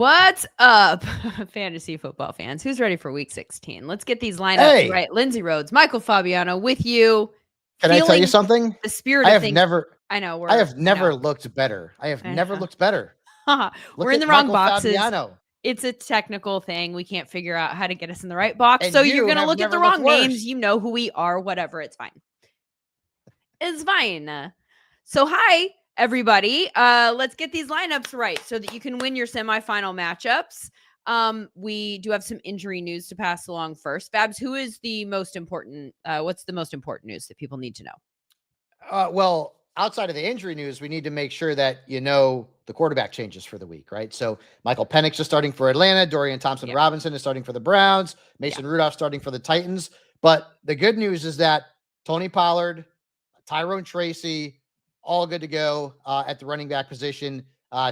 What's up, fantasy football fans? Who's ready for week 16? Let's get these lineups Hey, right. Lindsay Rhodes, Michael Fabiano with you. can I tell you Feeling something? the spirit I of have things. never, I know I we're have I know. never looked better. I have I never know. looked better. We're Look in the at wrong Michael boxes. Fabiano. It's a technical thing. We can't figure out how to get us in the right box. And So you're you going to have look at the never looked wrong names. worse. You know who we are, whatever. It's fine. It's fine. So hi, everybody. Let's get these lineups right so that you can win your semifinal matchups. We do have some injury news to pass along first. Babs, who is the most important? What's the most important news that people need to know? Well, outside of the injury news, we need to make sure that the quarterback changes for the week, right? So Michael Penix is starting for Atlanta. Dorian Thompson-Robinson is starting for the Browns. Mason Rudolph starting for the Titans. But the good news is that Tony Pollard, Tyrone Tracy, all good to go at the running back position.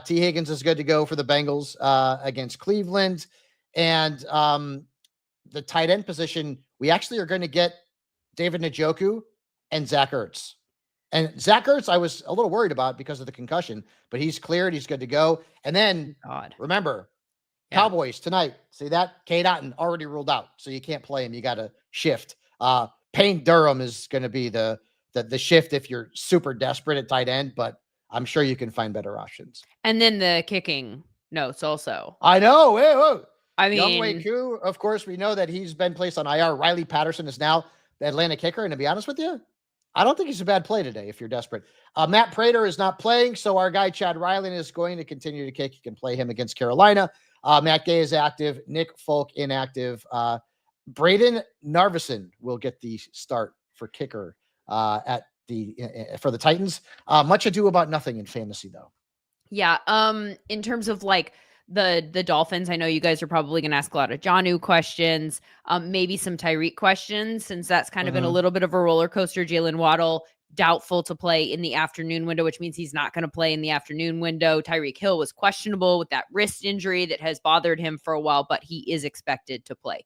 T. Higgins is good to go for the Bengals against Cleveland. And the tight end position, we actually are going to get David Njoku and Zach Ertz. And Zach Ertz, I was a little worried about because of the concussion, but he's cleared. He's good to go. And then remember, Cowboys tonight. See that? Cade Otton already ruled out, so you can't play him. You got to shift. Payne Durham is going to be the shift if you're super desperate at tight end, but I'm sure you can find better options. And then the kicking notes also. I know. Whoa. I mean, Younghoe Koo, of course, we know that he's been placed on IR. Riley Patterson is now the Atlanta kicker. And to be honest with you, I don't think he's a bad play today if you're desperate. Matt Prater is not playing, so our guy Chad Ryland is going to continue to kick. You can play him against Carolina. Matt Gay is active. Nick Folk inactive. Braden Narvison will get the start for kicker for the Titans. Much ado about nothing in fantasy, though. Yeah. In terms of like the Dolphins, I know you guys are probably going to ask a lot of Jonnu questions, maybe some Tyreek questions, since that's kind of been a little bit of a roller coaster. Jalen Waddle doubtful to play in the afternoon window, which means he's not going to play in the afternoon window. Tyreek Hill was questionable with that wrist injury that has bothered him for a while, but he is expected to play.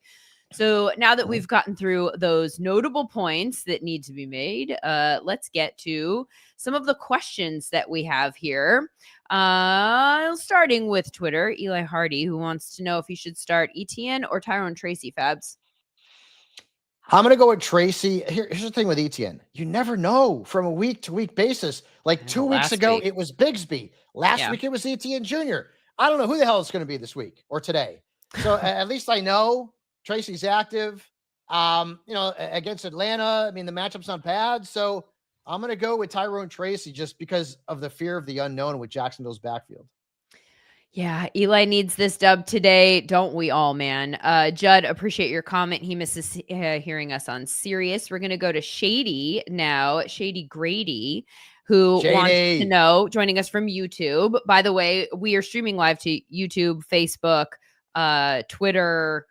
So now that we've gotten through those notable points that need to be made, let's get to some of the questions that we have here. Starting with Twitter, Eli Hardy, who wants to know if he should start Etienne or Tyrone Tracy, Fabs. I'm going to go with Tracy. Here's the thing with Etienne. You never know from a week-to-week basis. Like 2 weeks ago, it was Bigsby. Last week, it was Etienne Jr. I don't know who the hell it's going to be this week or today. So at least I know Tracy's active. Against Atlanta, I mean, the matchup's not bad. So I'm going to go with Tyrone Tracy just because of the fear of the unknown with Jacksonville's backfield. Yeah, Eli needs this dub today. Don't we all, man? Judd, appreciate your comment. He misses hearing us on Sirius. We're going to go to Shady now, Shady Grady, who wants to know, joining us from YouTube. By the way, we are streaming live to YouTube, Facebook, Twitter,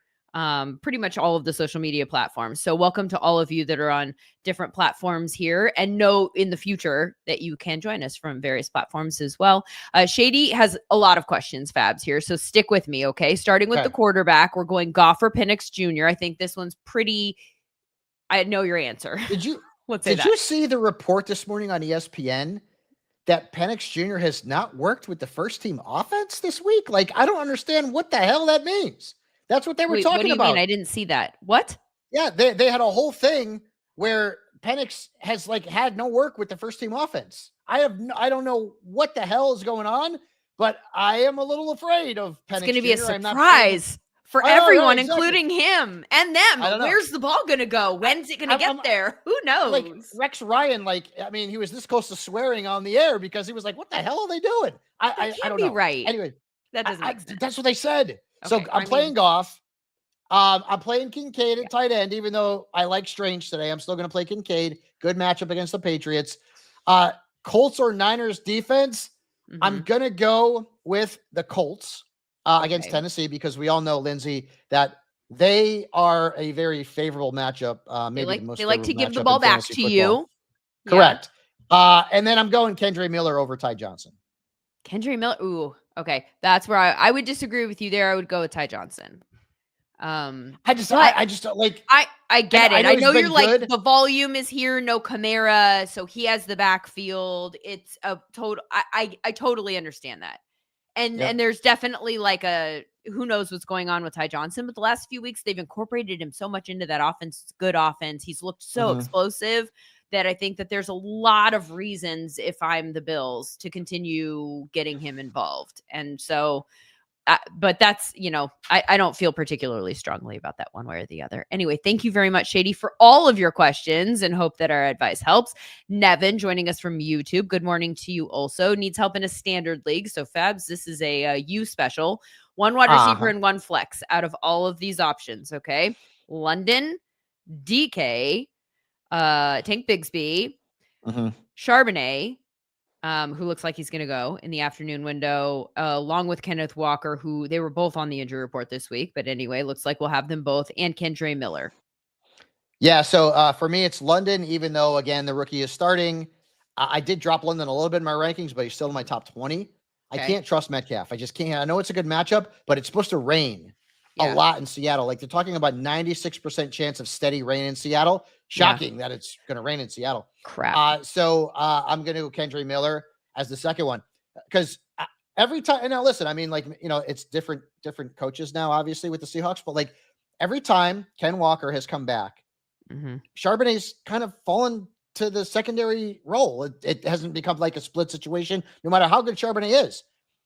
pretty much all of the social media platforms. So welcome to all of you that are on different platforms here, and know in the future that you can join us from various platforms as well. Shady has a lot of questions, Fabs, here. So stick with me. Okay. Starting with the quarterback, we're going Goff or Penix Jr. I think this one's pretty, I know your answer. Did you see the report this morning on ESPN that Penix Jr. has not worked with the first team offense this week? Like, I don't understand what the hell that means. That's what they were talking what do you about. Mean? I didn't see that. What? Yeah, they had a whole thing where Penix has had no work with the first team offense. I don't know what the hell is going on, but I am a little afraid of Penix. It's going to be a surprise for everyone, including him and them. Where's the ball going to go? When's it going to get there? Who knows? Like Rex Ryan, he was this close to swearing on the air because he was like, "What the hell are they doing?" I don't know. Right. Anyway, that doesn't make sense. That's what they said. Okay, so I'm playing Goff. I'm playing Kincaid at tight end, even though I like Strange today. I'm still going to play Kincaid. Good matchup against the Patriots. Colts or Niners defense. I'm going to go with the Colts against Tennessee because we all know, Lindsay, that they are a very favorable matchup. They like to give the ball back to you. Correct. Yeah. And then I'm going Kendre Miller over Ty Johnson. Kendre Miller. Ooh, okay. That's where I would disagree with you there. I would go with Ty Johnson. I just like, I get it. I know you're good. Like the volume is here, no Kamara, so he has the backfield. It's a total. I totally understand that. And there's definitely like who knows what's going on with Ty Johnson, but the last few weeks they've incorporated him so much into that offense. It's good offense. He's looked so explosive that I think that there's a lot of reasons, if I'm the Bills, to continue getting him involved. And so, but that's, I don't feel particularly strongly about that one way or the other. Anyway, thank you very much, Shady, for all of your questions, and hope that our advice helps. Nevin joining us from YouTube. Good morning to you also. Needs help in a standard league. So Fabs, this is a you special. One wide receiver and one flex out of all of these options. Okay. London, DK, Tank Bigsby, Charbonnet, who looks like he's going to go in the afternoon window, along with Kenneth Walker, who they were both on the injury report this week. But anyway, looks like we'll have them both, and Kendre Miller. Yeah, so for me, it's London, even though, again, the rookie is starting. I did drop London a little bit in my rankings, but he's still in my top 20. Okay. I can't trust Metcalf. I just can't. I know it's a good matchup, but it's supposed to rain a lot in Seattle. Like, they're talking about 96% chance of steady rain in Seattle. Shocking that it's going to rain in Seattle. Crap. So I'm going to go Kendre Miller as the second one, because every time, and now listen, I mean, like, it's different coaches now, obviously, with the Seahawks, but like every time Ken Walker has come back, Charbonnet's kind of fallen to the secondary role. It hasn't become like a split situation, no matter how good Charbonnet is.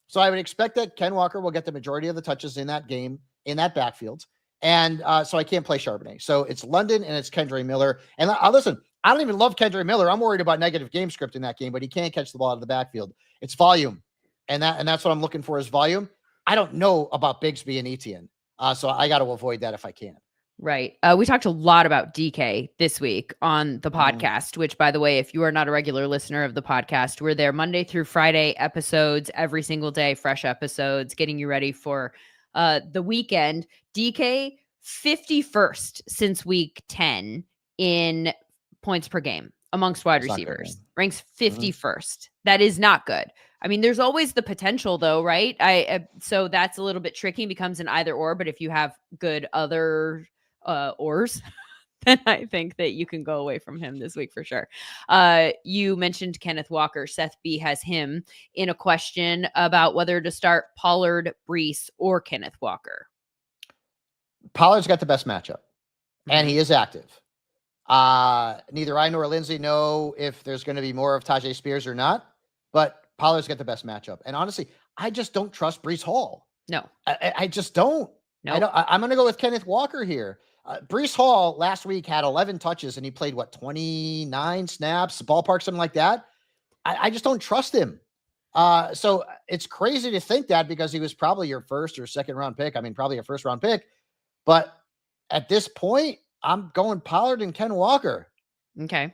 So I would expect that Ken Walker will get the majority of the touches in that game, in that backfield. And so I can't play Charbonnet. So it's London and it's Kendre Miller. And listen, I don't even love Kendre Miller. I'm worried about negative game script in that game, but he can't catch the ball out of the backfield. It's volume. And that's what I'm looking for, is volume. I don't know about Bigsby and Etienne. So I got to avoid that if I can. Right. We talked a lot about DK this week on the podcast, which, by the way, if you are not a regular listener of the podcast, we're there Monday through Friday episodes every single day, fresh episodes, getting you ready for the weekend. DK 51st since week 10 in points per game amongst wide receivers, ranks 51st. That is not good. I mean, there's always the potential though, right? So that's a little bit tricky. It becomes an either or, but if you have good other ors, then I think that you can go away from him this week for sure. You mentioned Kenneth Walker. Seth B has him in a question about whether to start Pollard, Breece, or Kenneth Walker. Pollard's got the best matchup, and he is active. Neither I nor Lindsay know if there's going to be more of Tajay Spears or not, but Pollard's got the best matchup. And honestly, I just don't trust Breece Hall. No, I just don't. No, I'm going to go with Kenneth Walker here. Breece Hall last week had 11 touches and he played 29 snaps, ballpark, something like that. I just don't trust him. So it's crazy to think that, because he was probably your first or second round pick. I mean, probably a first round pick, but at this point, I'm going Pollard and Ken Walker. Okay.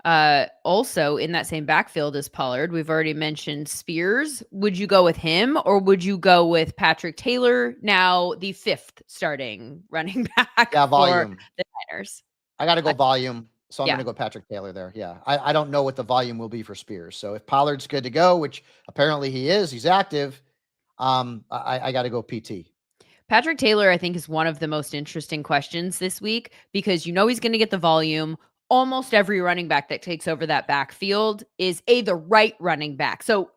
Also in that same backfield as Pollard, we've already mentioned Spears. Would you go with him, or would you go with Patrick Taylor, now the 5th starting running back volume. for the Niners? I got to go volume. So I'm going to go Patrick Taylor there. Yeah. I don't know what the volume will be for Spears. So if Pollard's good to go, which apparently he is, he's active. I got to go PT. Patrick Taylor, I think, is one of the most interesting questions this week, because he's going to get the volume. Almost every running back that takes over that backfield is the right running back. So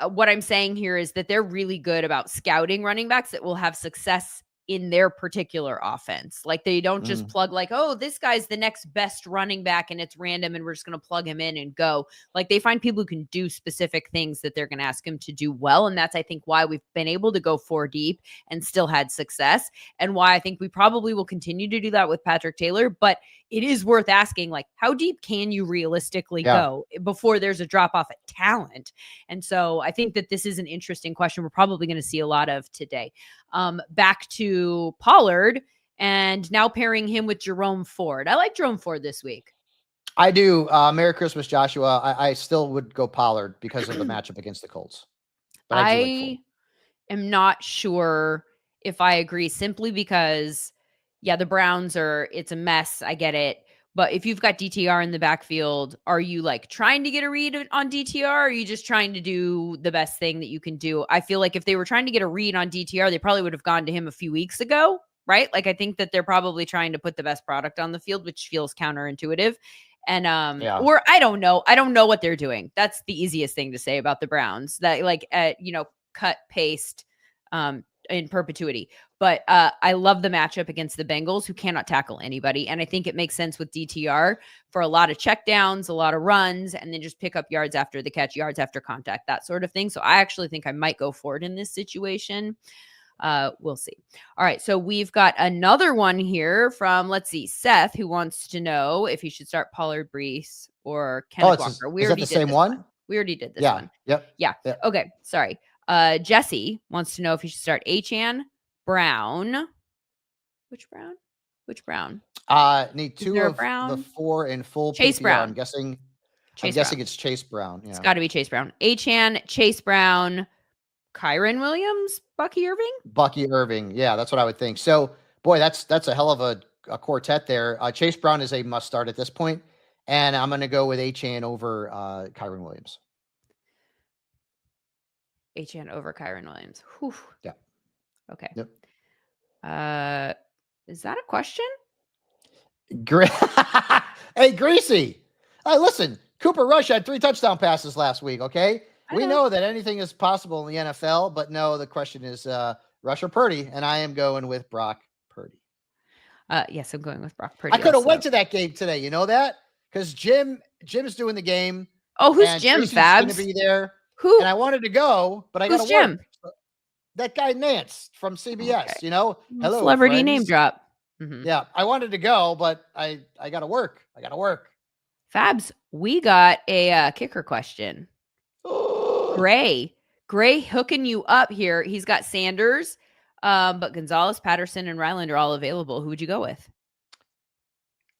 what I'm saying here is that they're really good about scouting running backs that will have success in their particular offense. Like, they don't just plug like, oh, this guy's the next best running back and it's random and we're just going to plug him in and go. Like, they find people who can do specific things that they're going to ask him to do well. And that's, I think, why we've been able to go 4 deep and still had success, and why I think we probably will continue to do that with Patrick Taylor. But it is worth asking, like, how deep can you realistically go before there's a drop off at talent? And so I think that this is an interesting question we're probably going to see a lot of today. Back to Pollard, and now pairing him with Jerome Ford. I like Jerome Ford this week. I do. Merry Christmas, Joshua. I still would go Pollard because of the matchup against the Colts. But I am not sure if I agree, simply because, the Browns it's a mess. I get it. But if you've got DTR in the backfield, are you like trying to get a read on DTR? Or are you just trying to do the best thing that you can do? I feel like if they were trying to get a read on DTR, they probably would have gone to him a few weeks ago, right? Like, I think that they're probably trying to put the best product on the field, which feels counterintuitive. And or I don't know what they're doing. That's the easiest thing to say about the Browns. That cut, paste in perpetuity. But I love the matchup against the Bengals, who cannot tackle anybody. And I think it makes sense with DTR for a lot of checkdowns, a lot of runs, and then just pick up yards after the catch, yards after contact, that sort of thing. So I actually think I might go for it in this situation. We'll see. All right. So we've got another one here from, let's see, Seth, who wants to know if he should start Pollard, Brees, or Kenneth Walker. Is that the same one? We already did this one. Yep. Yeah. Okay. Sorry. Jesse wants to know if he should start Achane, Brown. Which Brown? Need two of the 4 in full Chase PPR. Brown. I'm guessing it's Chase Brown. Yeah. It's got to be Chase Brown. Achane, Chase Brown, Kyren Williams, Bucky Irving. Yeah, that's what I would think. So, boy, that's a hell of a quartet there. Chase Brown is a must start at this point, and I'm going to go with Achane over Kyren Williams. Achane over Kyren Williams. Whew. Yeah. Okay. Yep. Is that a question? Hey, Greasy. Hey, listen, Cooper Rush had 3 touchdown passes last week, okay? We know that anything is possible in the NFL, but no, the question is Rush or Purdy, and I am going with Brock Purdy. Yes, I'm going with Brock Purdy. I could have went to that game today, you know that? Because Jim's doing the game. Oh, who's Jim, Fabs? Going to be there. Who? And I wanted to go, but I got to work. That guy Nance from CBS, okay. Hello, celebrity friends. Name drop. Mm-hmm. Yeah, I wanted to go, but I got to work. Fabs, we got a kicker question. Gray hooking you up here. He's got Sanders, but Gonzalez, Patterson, and Ryland are all available. Who would you go with?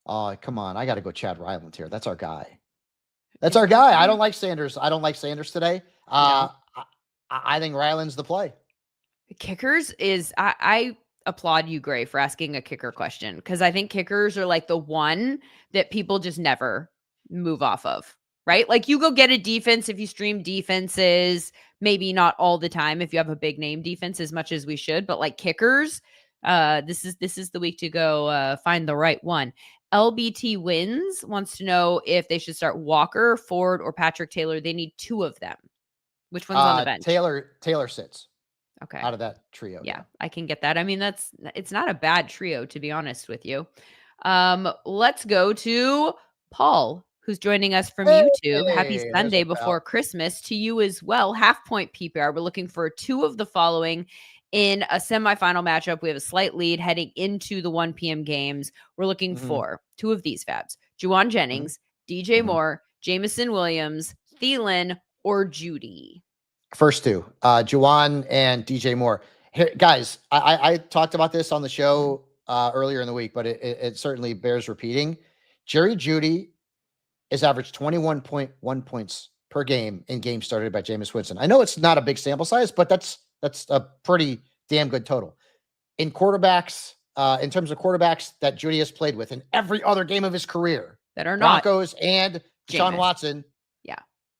Oh, come on. I got to go Chad Ryland here. That's our guy. I don't like Sanders. Today. I think Ryland's the play. Kickers is I applaud you, Gray, for asking a kicker question, because I think kickers are like the one that people just never move off of, right? Like you go get a defense if you stream defenses, maybe not all the time if you have a big name defense as much as we should, but like kickers, this is the week to go find the right one. LBT Wins wants to know if they should start Walker, Ford, or Patrick Taylor. They need 2 of them. Which one's on the bench? Taylor sits. Okay. Out of that trio. Yeah, I can get that. I mean, it's not a bad trio, to be honest with you. Let's go to Paul, who's joining us from YouTube. Happy Sunday before Christmas to you as well. Half point PPR. We're looking for 2 of the following in a semifinal matchup. We have a slight lead heading into the 1 p.m. games. We're looking for 2 of these Fabs: Juwan Jennings, DJ Moore, Jameson Williams, Thielen, or Judy. First 2, Juwan and DJ Moore. Here, guys, I talked about this on the show earlier in the week, but it certainly bears repeating. Jerry Judy is averaged 21.1 points per game in games started by Jameis Winston. I know it's not a big sample size, but that's a pretty damn good total. In quarterbacks, in terms of quarterbacks that Judy has played with in every other game of his career, that are not Broncos and Deshaun Jameis. Watson,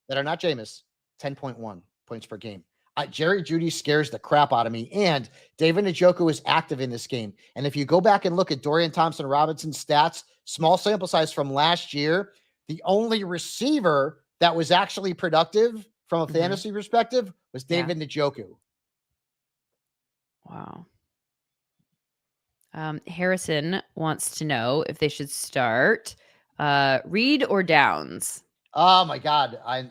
that are not Jameis, 10.1 points per game. Jerry Judy scares the crap out of me, and David Njoku is active in this game. And if you go back and look at Dorian Thompson-Robinson's stats, small sample size from last year, the only receiver that was actually productive from a fantasy perspective was David Njoku. Wow. Harrison wants to know if they should start Reed or Downs. Oh my God. I'm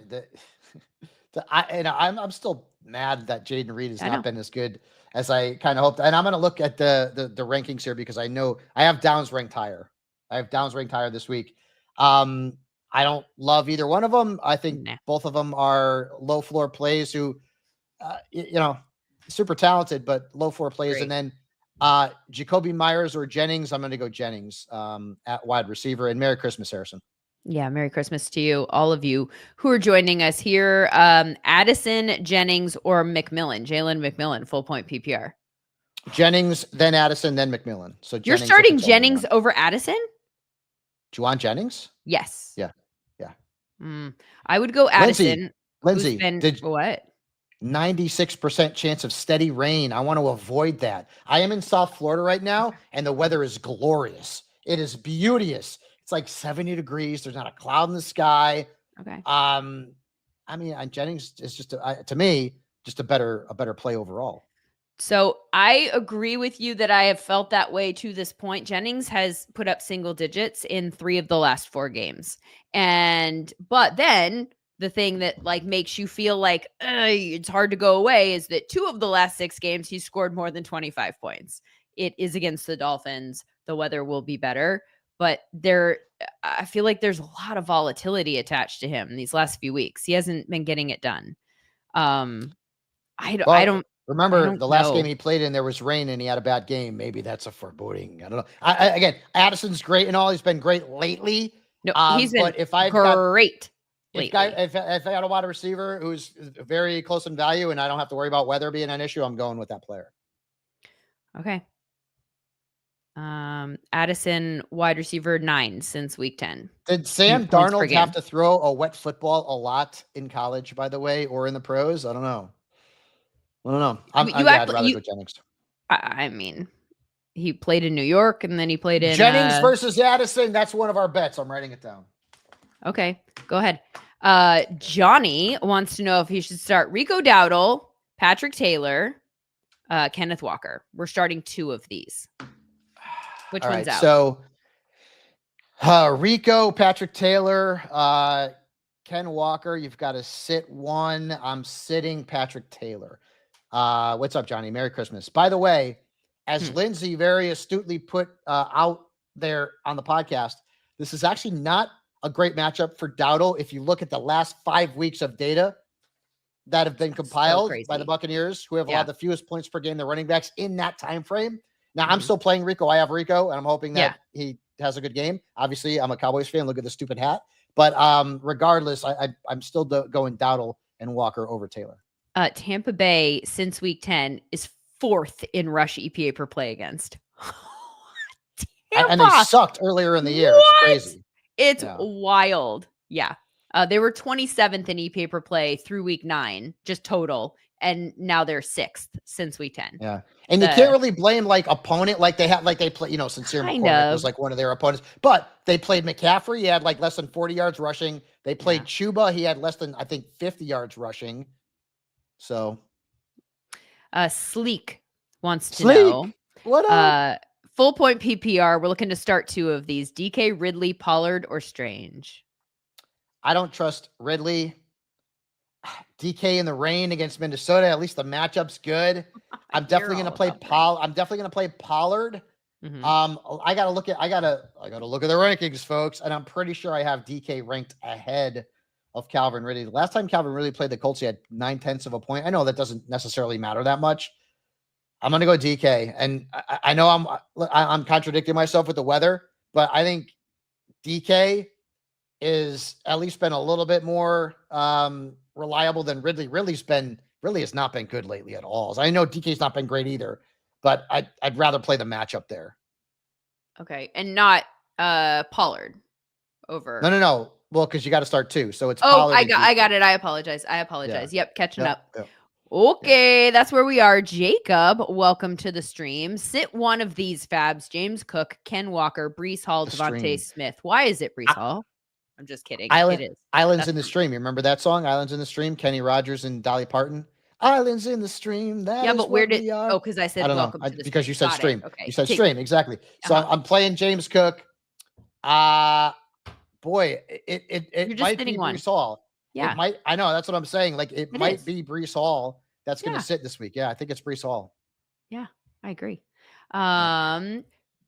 still mad that Jaden Reed has not been as good as I kind of hoped. And I'm going to look at the rankings here because I know I have Downs ranked higher. This week. I don't love either one of them. I think both of them are low floor plays who, super talented, but low floor plays. Great. And then Jacoby Myers or Jennings. I'm going to go Jennings at wide receiver. And Merry Christmas, Harrison. Yeah, Merry Christmas to you, all of you who are joining us here. Addison, Jennings, or McMillan. Jalen McMillan, full point PPR. Jennings, then Addison, then McMillan. So you're starting Jennings over Addison? Juwan Jennings? Yes. Yeah. I would go Addison. Lindsay, what? 96% chance of steady rain. I want to avoid that. I am in South Florida right now, and the weather is glorious. It is beauteous. It's like 70 degrees. There's not a cloud in the sky. Okay. I mean, Jennings is just to me just a better play overall. So I agree with you that I have felt that way to this point. Jennings has put up single digits in 3 of the last 4 games. But then the thing that like makes you feel like it's hard to go away is that 2 of the last 6 games he scored more than 25 points. It is against the Dolphins. The weather will be better, but I feel like there's a lot of volatility attached to him these last few weeks. He hasn't been getting it done. I don't Remember the last game know. he played in, there was rain and he had a bad game. Maybe that's a foreboding. I don't know. Again, Addison's great and all. He's been great lately. No, he's been but if I've great if lately. if I had a wide receiver who's very close in value and I don't have to worry about weather being an issue, I'm going with that player. Okay. Addison, wide receiver 9 since week 10. Did Sam Darnold have to throw a wet football a lot in college, by the way, or in the pros? I don't know. I'd rather go Jennings. I mean, he played in New York and then he played in Jennings versus Addison. That's one of our bets. I'm writing it down. Okay, go ahead. Johnny wants to know if he should start Rico Dowdle, Patrick Taylor, Kenneth Walker. We're starting 2 of these. Which one's out? So Rico, Patrick Taylor, Ken Walker. You've got to sit one. I'm sitting Patrick Taylor. What's up, Johnny? Merry Christmas. By the way, as Lindsay very astutely put out there on the podcast, this is actually not a great matchup for Dowdle. If you look at the last 5 weeks of data that have been compiled by the Buccaneers, who have allowed the fewest points per game, the running backs in that time frame. Now, I'm still playing Rico. I have Rico, and I'm hoping that he has a good game. Obviously, I'm a Cowboys fan. Look at the stupid hat. But regardless, I'm still going Dowdle and Walker over Taylor. Tampa Bay, since week 10, is 4th in rush EPA per play against. And they sucked earlier in the year. It's crazy. It's wild. Yeah. They were 27th in EPA per play through week 9, just total. And now they're 6th since week 10. Yeah. And you can't really blame opponent. They play, Sincere McCormick was one of their opponents, but they played McCaffrey. He had less than 40 yards rushing. They played Chuba. He had less than, I think, 50 yards rushing. So. Sleek wants to know. What up? Full point PPR. We're looking to start 2 of these. DK, Ridley, Pollard, or Strange. I don't trust Ridley. DK in the rain against Minnesota. At least the matchup's good. I'm definitely going to play Pollard. Mm-hmm. I gotta look at the rankings, folks, and I'm pretty sure I have DK ranked ahead of Calvin Ridley. The last time Calvin Ridley played the Colts, he had 0.9 of a point. I know that doesn't necessarily matter that much. I'm going to go DK, and I know I'm contradicting myself with the weather, but I think DK is at least been a little bit more reliable than Ridley. Ridley has not been good lately at all. So I know DK's not been great either, but I'd rather play the matchup there. Okay, and not Pollard over. No. Well, because you got to start 2, so it's. Pollard I got it. I apologize. Yeah. Yep, catching up. Yep. Okay, that's where we are. Jacob, welcome to the stream. Sit one of these fabs: James Cook, Ken Walker, Breece Hall, Devontae Smith. Why is it Breece Hall? I'm just kidding. It is. Islands in the Stream. You remember that song, Islands in the Stream? Kenny Rogers and Dolly Parton. Islands in the Stream. But where did? Oh, because I said welcome to the because stream. You said stream. Okay. You said stream exactly. So I'm playing James Cook. Boy, it might be Breece Hall. Yeah, it might. I know that's what I'm saying. It might be Breece Hall that's going to sit this week. Yeah, I think it's Breece Hall. Yeah, I agree.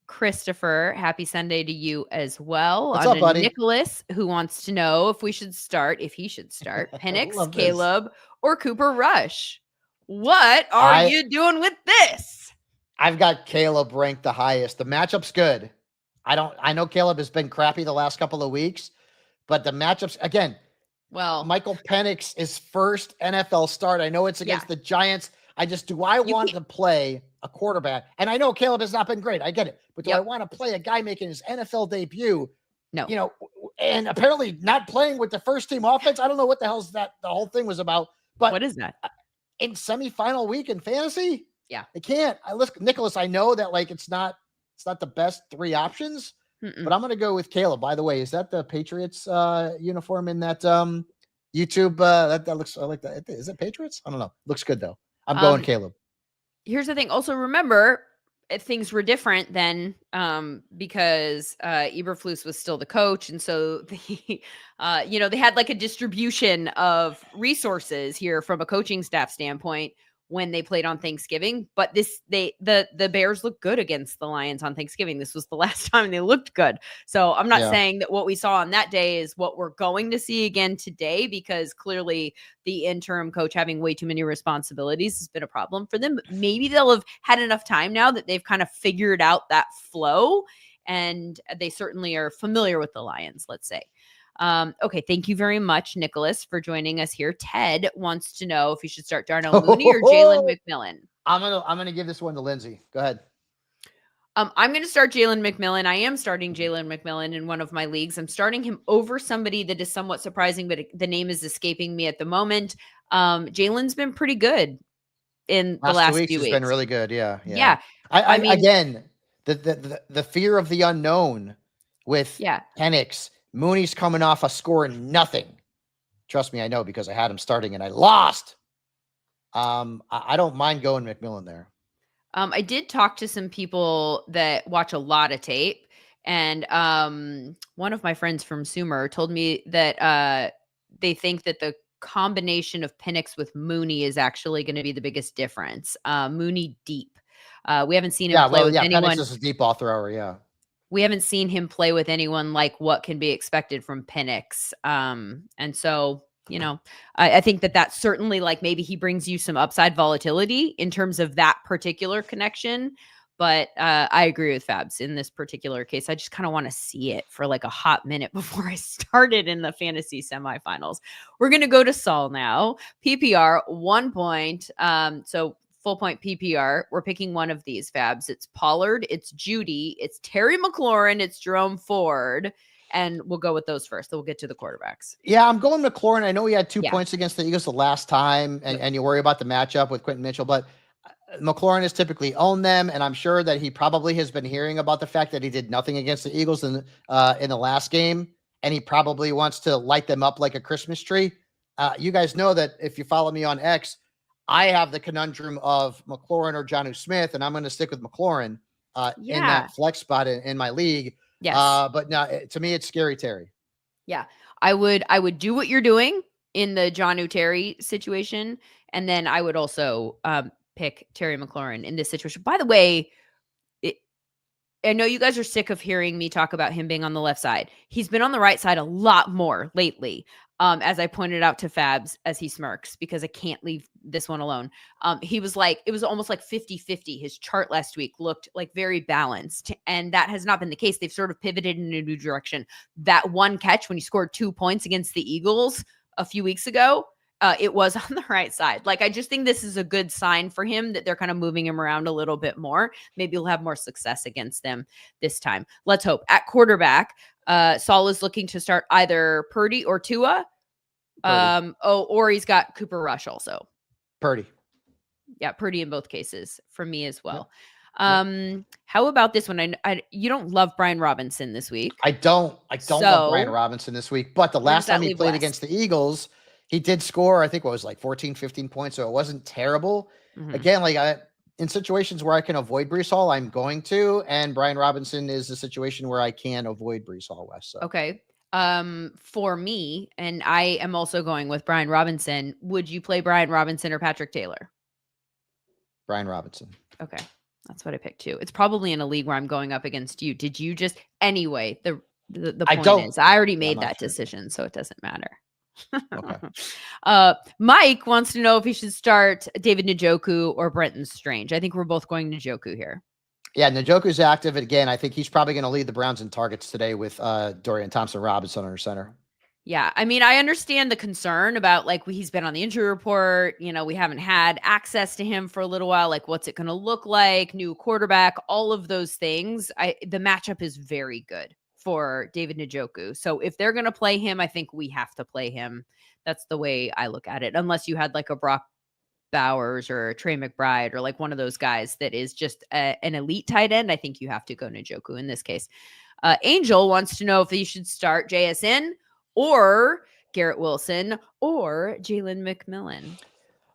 Christopher, happy Sunday to you as well. What's up, buddy? Nicholas, who wants to know if he should start, Penix, Caleb, or Cooper Rush. What are you doing with this? I've got Caleb ranked the highest. The matchup's good. I know Caleb has been crappy the last couple of weeks, but the matchups again. Well, Michael Penix is first NFL start. I know it's against the Giants. Do I want to play a quarterback? And I know Caleb has not been great. I get it. But do I want to play a guy making his NFL debut? No. And apparently not playing with the first team offense. I don't know what the hell's the whole thing was about. But what is that? In semifinal week in fantasy? Yeah. I can't. Nicholas, I know that it's not the best 3 options, but I'm going to go with Caleb. By the way, is that the Patriots uniform in that YouTube. That looks. I like that. Is it Patriots? I don't know. Looks good though. I'm going Um, Caleb. Here's the thing. Also, remember, things were different then because Eberflus was still the coach, and so they had like a distribution of resources here from a coaching staff standpoint when they played on Thanksgiving. But the Bears looked good against the Lions on Thanksgiving. This was the last time they looked good. So I'm not Yeah. saying that what we saw on that day is what we're going to see again today, because clearly the interim coach having way too many responsibilities has been a problem for them. Maybe they'll have had enough time now that they've kind of figured out that flow, and they certainly are familiar with the Lions, let's say. Okay, thank you very much, Nicholas, for joining us here. Ted wants to know if you should start Darnell Mooney or Jalen McMillan. I'm gonna give this one to Lindsay. Go ahead. I'm going to start Jalen McMillan. I am starting Jalen McMillan in one of my leagues. I'm starting him over somebody that is somewhat surprising, but the name is escaping me at the moment. Jalen's been pretty good in the Last 2 last weeks few has been weeks. really good. Yeah. Yeah. I I mean, again, the fear of the unknown with yeah. Penix. Mooney's coming off a score and nothing. Trust me, I know, because I had him starting and I lost. I don't mind going McMillan there. I did talk to some people that watch a lot of tape, and one of my friends from Sumer told me that they think that the combination of Penix with Mooney is actually going to be the biggest difference. Mooney deep. We haven't seen him play with Penix anyone. is a deep ball thrower. Yeah. We haven't seen him play with anyone like what can be expected from Penix. And so, I think that that's certainly like maybe he brings you some upside volatility in terms of that particular connection. But I agree with Fabs in this particular case. I just kind of want to see it for like a hot minute before I started in the fantasy semifinals. We're going to go to Saul now. PPR 1 point. So full point PPR. We're picking one of these, Fabs. It's Pollard, it's Judy, it's Terry McLaurin, it's Jerome Ford. And we'll go with those first. Then we'll get to the quarterbacks. Yeah, I'm going McLaurin. I know he had 2 Yeah. points against the Eagles the last time, and you worry about the matchup with Quentin Mitchell, but McLaurin has typically owned them, and I'm sure that he probably has been hearing about the fact that he did nothing against the Eagles in the last game, and he probably wants to light them up like a Christmas tree. You guys know that if you follow me on X, I have the conundrum of McLaurin or Jonnu Smith, and I'm going to stick with McLaurin in that flex spot in my league. Yes. But no, to me, it's Scary Terry. Yeah. I would do what you're doing in the Jonnu Terry situation, and then I would also pick Terry McLaurin in this situation. By the way, I know you guys are sick of hearing me talk about him being on the left side. He's been on the right side a lot more lately. As I pointed out to Fabs as he smirks, because I can't leave this one alone. It was almost like 50-50. His chart last week looked like very balanced, and that has not been the case. They've sort of pivoted in a new direction. That one catch when he scored 2 points against the Eagles a few weeks ago, it was on the right side. Like, I just think this is a good sign for him that they're kind of moving him around a little bit more. Maybe he'll have more success against them this time. Let's hope. At quarterback, Saul is looking to start either Purdy or Tua. Or he's got Cooper Rush also. Purdy. Yeah, Purdy in both cases for me as well. Yep. How about this one? You don't love Brian Robinson this week. I don't love Brian Robinson this week, but the last time he played against the Eagles, he did score, I think, what was like 14, 15 points, so it wasn't terrible. Mm-hmm. Again, in situations where I can avoid Breece Hall, I'm going to, and Brian Robinson is a situation where I can avoid Breece Hall, Wes. So. Okay. For me, and I am also going with Brian Robinson, would you play Brian Robinson or Patrick Taylor? Brian Robinson. Okay. That's what I picked too. It's probably in a league where I'm going up against you. Did you just anyway, the point is I already made that decision, so it doesn't matter. Okay. Mike wants to know if he should start David Njoku or Brenton Strange. I think we're both going Njoku here. Yeah, Njoku's active. Again, I think he's probably going to lead the Browns in targets today with Dorian Thompson-Robinson under center. Yeah, I mean, I understand the concern about like he's been on the injury report. We haven't had access to him for a little while. Like, what's it going to look like? New quarterback, all of those things. The matchup is very good for David Njoku. So if they're going to play him, I think we have to play him. That's the way I look at it. Unless you had like a Brock Bowers or a Trey McBride or like one of those guys that is just an elite tight end, I think you have to go Njoku in this case. Angel wants to know if you should start JSN or Garrett Wilson, or Jalen McMillan.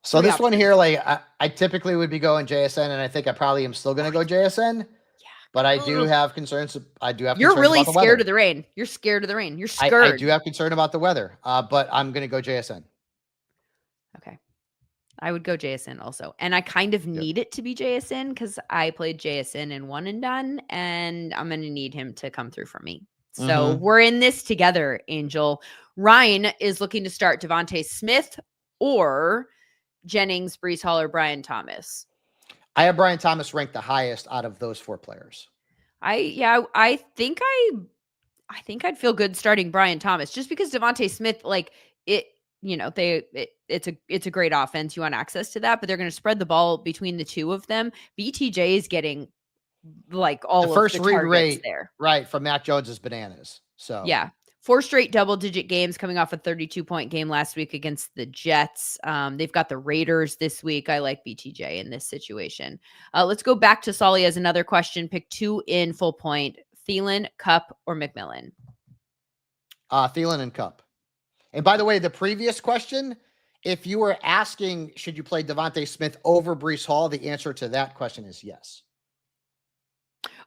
So 3 this one options. here, like I typically would be going JSN, and I think I probably am still going to go JSN. Yeah. But I do have concerns. I do have You're concerns really about the scared weather. of the rain. You're scared of the rain. You're I scared. do have concern about the weather. But I'm going to go JSN. Okay. I would go JSN also. And I kind of need it to be JSN because I played JSN in one and done, and I'm going to need him to come through for me. So we're in this together, Angel. Ryan is looking to start Devontae Smith or Jennings, Breece Hall, or Brian Thomas. I have Brian Thomas ranked the highest out of those 4 players. I think I'd feel good starting Brian Thomas just because Devontae Smith, like it, it's a great offense. You want access to that, but they're going to spread the ball between the two of them. BTJ is getting like all the first of the read targets rate there, right, from Mac Jones is bananas. So yeah. 4 straight double-digit games coming off a 32-point game last week against the Jets. They've got the Raiders this week. I like BTJ in this situation. Let's go back to Solly as another question. Pick 2 in full point. Thielen, Kupp, or McMillan? Thielen and Kupp. And by the way, the previous question, if you were asking, should you play Devontae Smith over Breece Hall, the answer to that question is yes.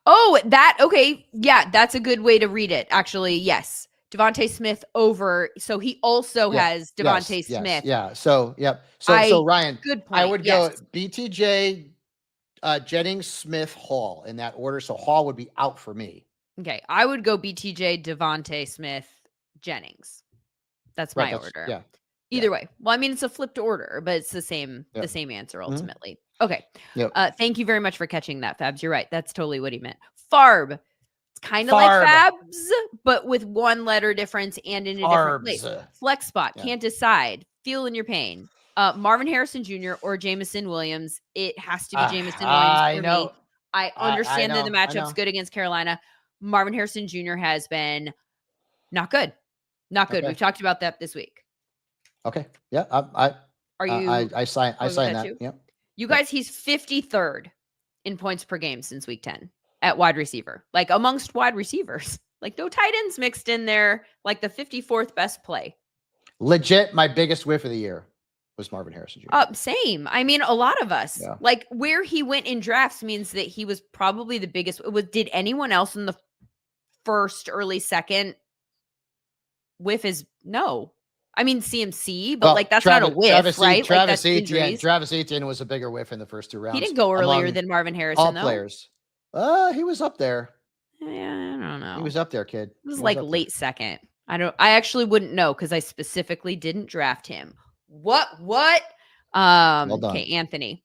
Oh, okay. Yeah, that's a good way to read it. Actually, yes. Devontae Smith over. So he also has Devontae Smith. Yeah. So, yep. So Ryan, good point. I would go BTJ, Jennings, Smith, Hall in that order. So Hall would be out for me. Okay. I would go BTJ, Devontae Smith, Jennings. That's my order. Yeah. Either way. Well, I mean, it's a flipped order, but it's the same answer ultimately. Okay. Thank you very much for catching that, Fabs. You're right. That's totally what he meant. Farb. It's kind of like Fabs, but with 1 letter difference and in a different place. Flex spot. Can't decide. Feeling your pain. Marvin Harrison Jr. or Jameson Williams. It has to be Jameson Williams for me. I understand that the matchup's good against Carolina. Marvin Harrison Jr. has been not good. Not good. We've talked about that this week. Okay. Yeah. I sign that. Yeah. You guys, he's 53rd in points per game since week 10 at wide receiver. Like amongst wide receivers. Like no tight ends mixed in there. Like the 54th best play. Legit, my biggest whiff of the year was Marvin Harrison Jr. Same. I mean, a lot of us. Yeah. Like where he went in drafts means that he was probably the biggest. Did anyone else in the first, early second whiff is no. I mean CMC, but like that's not a whiff, right? Travis Etienne was a bigger whiff in the first 2 rounds. He didn't go earlier than Marvin Harrison, all players. He was up there. Yeah, I don't know. He was up there, kid. It was like late second. I actually wouldn't know because I specifically didn't draft him. What? Well done. Okay, Anthony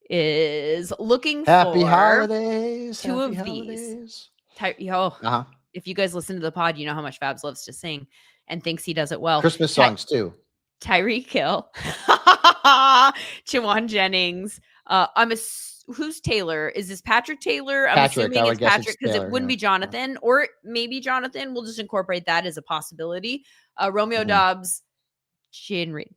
is looking Happy for holidays. 2 of these. If you guys listen to the pod, you know how much Fabs loves to sing and thinks he does it well. Christmas songs too. Tyreek Hill, Jawan Jennings. Who's Taylor? Is this Patrick Taylor? I'm assuming it's Patrick because it wouldn't be Jonathan, or maybe Jonathan. We'll just incorporate that as a possibility. Romeo Dobbs, Shane Reed.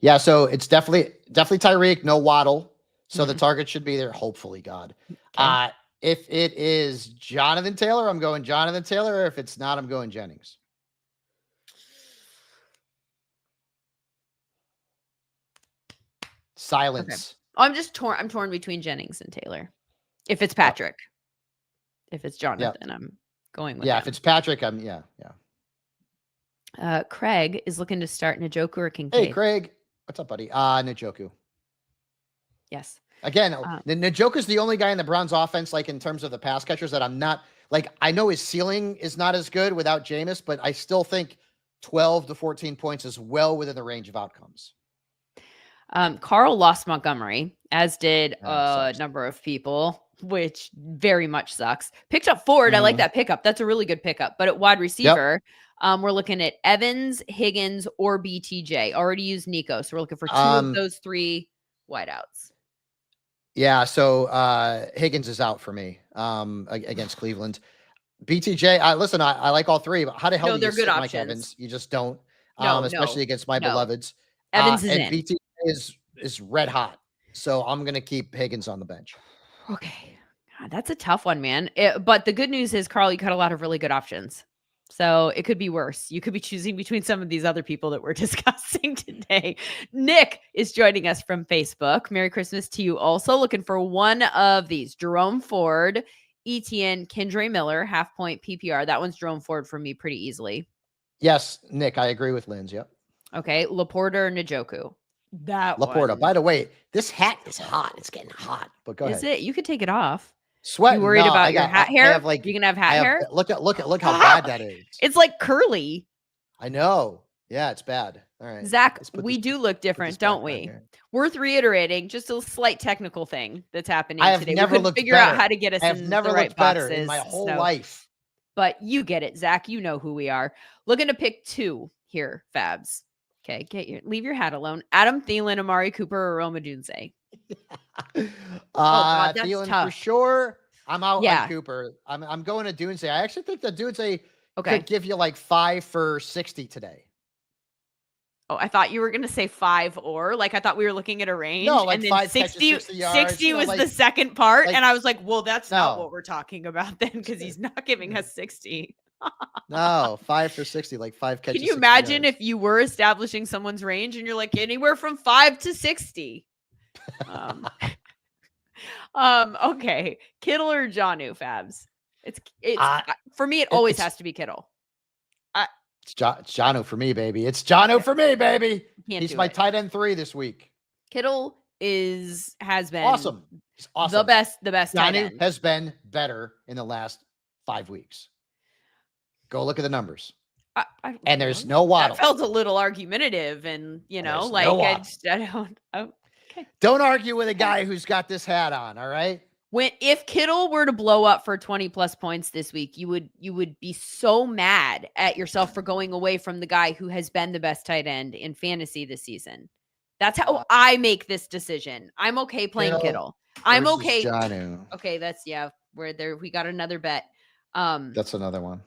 Yeah, so it's definitely Tyreek, no Waddle. So the target should be there. Hopefully, God. Okay. If it is Jonathan Taylor, I'm going Jonathan Taylor. Or if it's not, I'm going Jennings. Silence. Okay. I'm just torn. I'm torn between Jennings and Taylor. If it's Patrick. If it's Jonathan, I'm going with him. If it's Patrick, Craig is looking to start Njoku or Kincaid. Hey, Craig. What's up, buddy? Njoku. Yes. Again, Njoku is the only guy in the Browns offense, like in terms of the pass catchers, that I'm not like. I know his ceiling is not as good without Jameis, but I still think 12 to 14 points is well within the range of outcomes. Carl lost Montgomery, as did a number of people, which very much sucks. Picked up Ford. I like that pickup. That's a really good pickup. But at wide receiver, we're looking at Evans, Higgins, or BTJ. Already used Nico, so we're looking for 2 of those 3 wideouts. Yeah, so Higgins is out for me against Cleveland. BTJ, listen, I like all 3, but how the hell do you sit Mike Evans? You just don't, especially against my beloveds. Evans is and in. BTJ is red hot, so I'm going to keep Higgins on the bench. Okay. God, that's a tough one, man. But the good news is, Carl, you got a lot of really good options. So it could be worse. You could be choosing between some of these other people that we're discussing today. Nick is joining us from Facebook. Merry Christmas to you also. Looking for one of these. Jerome Ford, Etienne, Kendra Miller, half point PPR. That one's Jerome Ford for me pretty easily. Yes, Nick, I agree with Lindsay. Yep. Okay. Laporta or Njoku. That Laporta. one. By the way, this hat is hot. It's getting hot. But go ahead. Is it? You could take it off. Sweating. You worried No, about your hat hair? I have like You can have hat hair? Look how bad that is. It's like curly. I know. Yeah, it's bad. All right. Zach, we do look different, don't we? Worth reiterating, just a slight technical thing that's happening I have today. never We couldn't looked figure better. out how to get us I have in never the looked right better boxes in my whole life. But you get it, Zach. You know who we are. Looking to pick two here, Fabs. Okay, leave your hat alone. Adam Thielen, Amari Cooper, or Roma Dunze. God, that's Thielen tough. For sure. I'm out Yeah. on Cooper. I'm going to Dunze. I actually think that Dunze Okay. could give you like 5 for 60 today. Oh, I thought you were going to say 5 or like I thought we were looking at a range. No, like and then 5 60 catches, 60 yards. 60 was the second part. like- and I was like, well, that's not No. what we're talking about then because he's not giving us 60. No, 5 for 60, like 5 catches. Can you 60 imagine yards. if you were establishing someone's range and you're like anywhere from 5 to 60? Okay. Kittle or Jonnu, Fabs? It's for me, it always has to be Kittle. It's Jonnu for me, baby. It's Jonnu for me, baby. He's my tight end 3 this week. Kittle has been awesome. He's awesome. The best tight Jonnu end. has been better in the last 5 weeks. Go look at the numbers. And there's no Waddle. That felt a little argumentative, and you know, like no I don't. Okay. Don't argue with a guy who's got this hat on. All right. If Kittle were to blow up for 20 plus points this week, you would be so mad at yourself for going away from the guy who has been the best tight end in fantasy this season. That's how I make this decision. I'm okay playing Kittle. I'm okay. Jonnu. Okay, that's we're there. We got another bet. That's another one.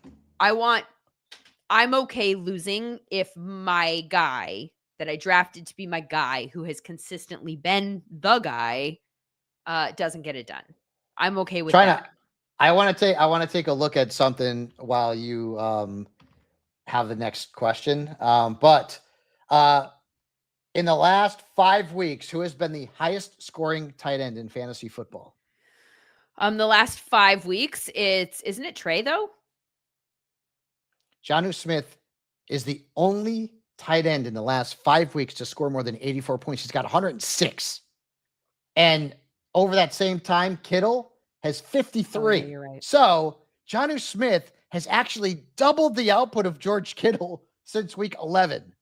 I'm okay losing if my guy that I drafted to be my guy who has consistently been the guy doesn't get it done. I'm okay with that. I want to take a look at something while you have the next question. But in the last 5 weeks, who has been the highest scoring tight end in fantasy football? The last 5 weeks, isn't it Trey though? Jonnu Smith is the only tight end in the last 5 weeks to score more than 84 points. He's got 106. And over that same time, Kittle has 53. Yeah, you're right. So Jonnu Smith has actually doubled the output of George Kittle since week 11.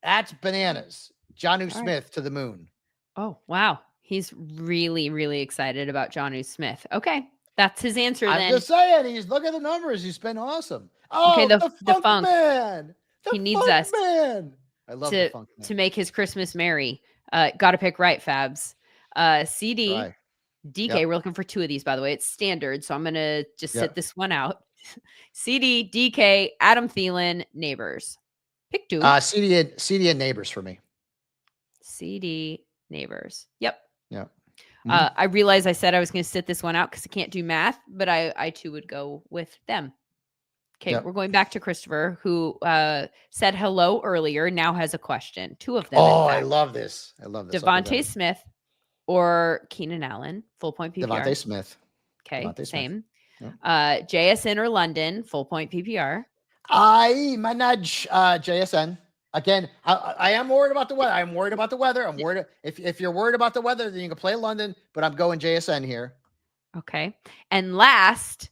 That's bananas. Jonnu Smith to the moon. Oh, wow. He's really, really excited about Jonnu Smith. Okay. That's his answer then. I'm just saying, look at the numbers. He's been awesome. Oh, okay, the funk man. He needs us man. I love the funk man. To make his Christmas merry. Got to pick right, Fabs. CD, Right. DK. Yep. We're looking for 2 of these, by the way. It's standard, so I'm gonna just sit this one out. CD, DK, Adam Thielen, Neighbors. Pick 2. CD and Neighbors for me. CD, Neighbors. Yep. Yeah. I realized I said I was going to sit this one out because I can't do math, but I too would go with them. Okay, we're going back to Christopher, who said hello earlier, now has a question. 2 of them. Oh, I love this. Devontae Smith or Keenan Allen, full point PPR. Devontae Smith. Okay, Devontae same. Smith. JSN or London, full point PPR. I might nudge JSN. Again, I am worried about the weather. I'm worried about the weather. I'm worried. If you're worried about the weather, then you can play London, but I'm going JSN here. Okay. And last,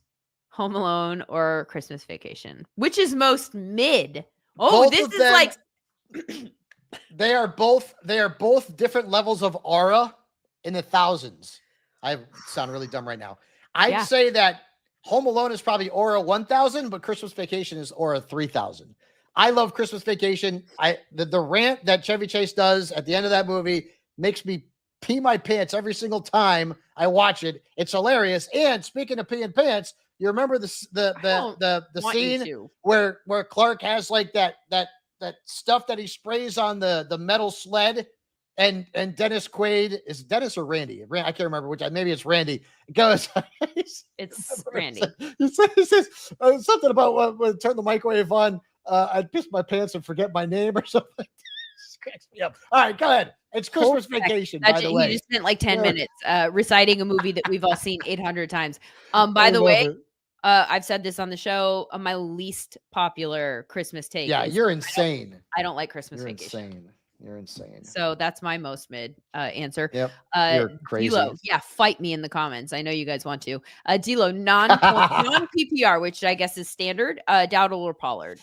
Home Alone or Christmas Vacation, which is most mid. Oh, this is like they are both different levels of aura in the thousands. I sound really dumb right now. I'd say that Home Alone is probably aura 1,000, but Christmas Vacation is aura 3,000. I love Christmas Vacation. The rant that Chevy Chase does at the end of that movie makes me pee my pants every single time I watch it. It's hilarious. And speaking of peeing pants, you remember the scene where Clark has like that stuff that he sprays on the metal sled and Dennis Quaid, is Dennis or Randy? I can't remember which. Maybe it's Randy. It goes. It's Randy. He says something about when turn the microwave on. I'd piss my pants and forget my name or something. Cracks me up. All right, go ahead. It's Christmas Vacation, by the way. You just spent like 10 minutes reciting a movie that we've all seen 800 times. By the way, I've said this on the show. My least popular Christmas take. Yeah, you're insane. I don't like Christmas Vacation. You're insane. So that's my most mid answer. Yep. You're crazy. D-Lo, yeah, fight me in the comments. I know you guys want to. D-Lo, non PPR, which I guess is standard. Dowdle or Pollard?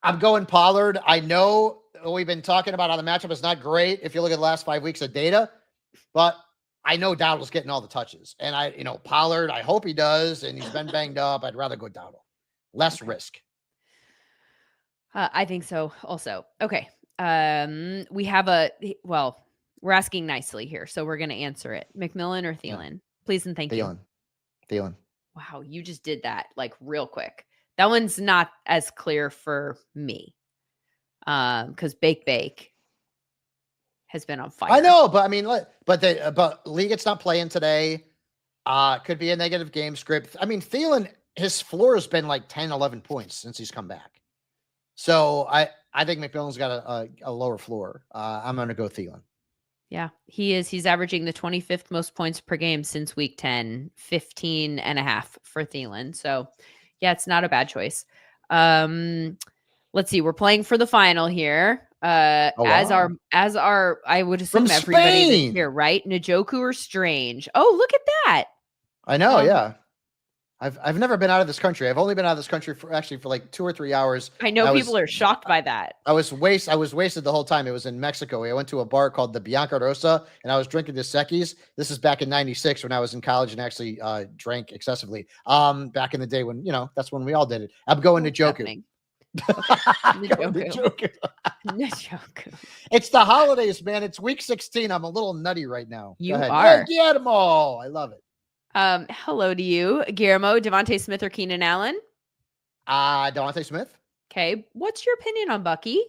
I'm going Pollard. I know we've been talking about how the matchup is not great if you look at the last 5 weeks of data, but I know Dowdle's getting all the touches. And Pollard, I hope he does, and he's been banged up. I'd rather go Dowdle. Less risk. I think so also. Okay. We have we're asking nicely here, so we're going to answer it. McMillan or Thielen? Yeah. Please and thank you. Thielen. Wow, you just did that like real quick. That one's not as clear for me. Because Bake has been on fire. I know, but I mean, but Leggett's not playing today. Could be a negative game script. I mean, Thielen, his floor has been like 10, 11 points since he's come back. So I think McMillan's got a lower floor. I'm going to go Thielen. Yeah, he is. He's averaging the 25th most points per game since week 10, 15 and a half for Thielen. So yeah, it's not a bad choice. Let's see. We're playing for the final here. As our, I would assume everybody here, right? Njoku or Strange. Oh, look at that. I know. Yeah. I've never been out of this country. I've only been out of this country for like 2 or 3 hours. I know people are shocked by that. I was wasted the whole time. It was in Mexico. I went to a bar called the Bianca Rosa, and I was drinking Dos Equis. This is back in '96 when I was in college and actually drank excessively. Back in the day when that's when we all did it. I'm going to Njoku. Njoku. It's the holidays, man. It's week 16. I'm a little nutty right now. You are. Guillermo. I love it. Hello to you, Guillermo. Devontae Smith or Keenan Allen? Devontae Smith. Okay. What's your opinion on Bucky?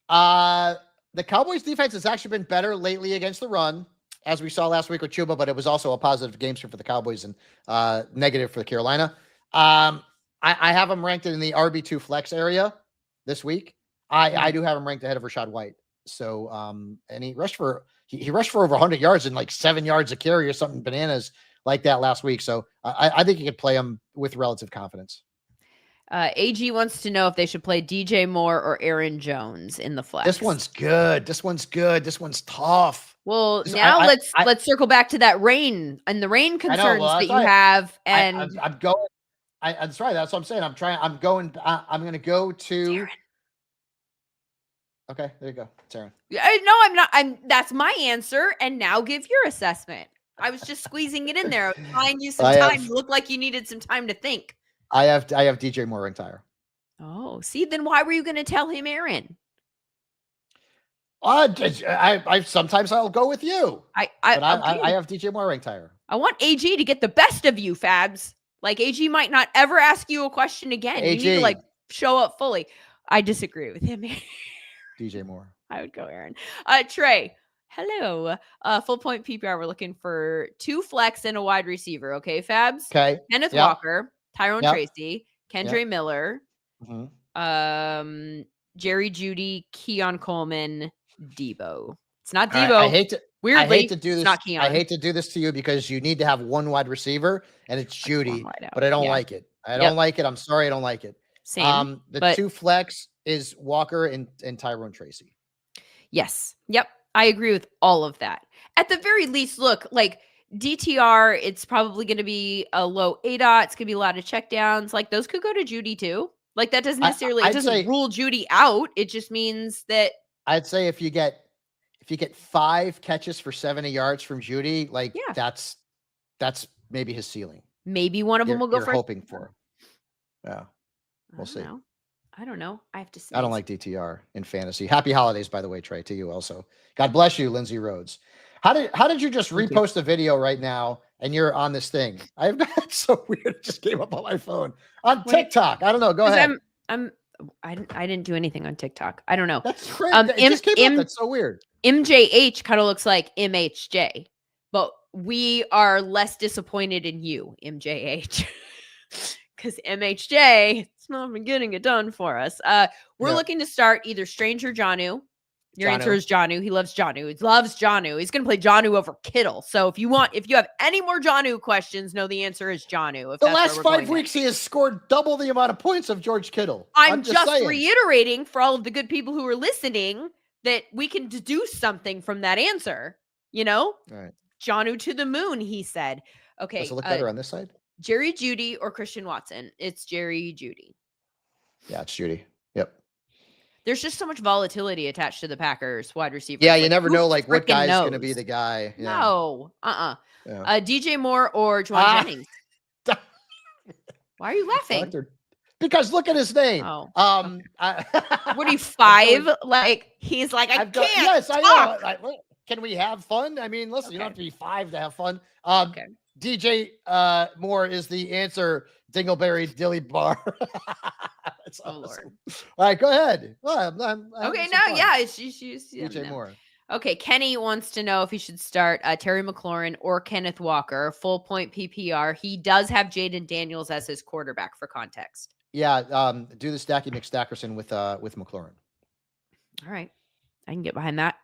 The Cowboys defense has actually been better lately against the run, as we saw last week with Chuba, but it was also a positive game script for the Cowboys and negative for Carolina. I have him ranked in the RB2 flex area this week. I do have him ranked ahead of Rachaad White. So, and he rushed for over 100 yards and like 7 yards a carry or something bananas like that last week. So I think you could play him with relative confidence. AG wants to know if they should play DJ Moore or Aaron Jones in the flex. This one's good. This one's tough. Well, now let's circle back to that rain and the rain concerns that you have. And I'm going. That's right. That's what I'm saying. I'm going to go to. Darren. Okay, there you go. It's Aaron. No, I'm not. That's my answer. And now give your assessment. I was just squeezing it in there. I was buying you some time. You look like you needed some time to think. I have DJ Moore ranked higher. Oh, see, then why were you going to tell him Aaron? I sometimes I'll go with you. I have DJ Moore ranked higher. I want AG to get the best of you, Fabs. Like AG might not ever ask you a question again. AG. You need to show up fully. I disagree with him. DJ Moore. I would go Aaron. Trey. Hello. Full point PPR. We're looking for 2 flex and a wide receiver. Okay, Fabs. Okay. Kenneth Walker, Tyrone Tracy, Kendre Miller, Jerry Jeudy, Keon Coleman, Debo. It's not Debo. I hate to do this. Not Keon. I hate to do this to you because you need to have one wide receiver, and it's Jeudy, but I don't like it. I don't like it. I'm sorry, I don't like it. Same. The 2 flex is Walker and Tyrone Tracy. Yes. Yep. I agree with all of that. At the very least, look, like DTR, it's probably going to be a low ADOT. It's going to be a lot of checkdowns. Like those could go to Jeudy too. Like that doesn't necessarily, it doesn't rule Jeudy out. It just means that I'd say if you get 5 catches for 70 yards from Jeudy, that's maybe his ceiling. Maybe one of them will go for hoping for. Yeah. We'll see. I don't know. I have to see. I don't like DTR in fantasy. Happy holidays, by the way, Trey, to you also. God bless you, Lindsay Rhodes. How did you just repost a video right now and you're on this thing? It's so weird. It just came up on my phone on TikTok. I don't know. Go ahead. I didn't do anything on TikTok. I don't know. That's crazy. It just came up. That's so weird. MJH kind of looks like MHJ, but we are less disappointed in you, MJH. Because MHJ, it's not been getting it done for us. We're looking to start either Strange or Janu. Your answer is Janu. He loves Janu. He loves Janu. He's going to play Janu over Kittle. So if you have any more Janu questions, know the answer is Janu. The last 5 weeks, he has scored double the amount of points of George Kittle. I'm just reiterating for all of the good people who are listening that we can deduce something from that answer. All right. Janu to the moon, he said. Okay. Does it look better on this side? Jerry Jeudy or Christian Watson? It's Jerry Jeudy. Yeah, it's Jeudy. Yep. There's just so much volatility attached to the Packers wide receiver. Yeah, you never know what guy's going to be the guy. Yeah. No. Yeah. DJ Moore or Juwan Jennings? Why are you laughing? Because look at his name. Oh. What are you, 5? He's like, I can't. Yes, talk. I know. Can we have fun? I mean, listen, you don't have to be 5 to have fun. Okay. DJ Moore is the answer. Dingleberry Dilly Bar. That's awesome. Lord. All right, go ahead. Well, okay, no, yeah, she's DJ Moore. Okay, Kenny wants to know if he should start Terry McLaurin or Kenneth Walker, full point PPR. He does have Jaden Daniels as his quarterback for context. Yeah, do the Stacky McStackerson with McLaurin. All right, I can get behind that.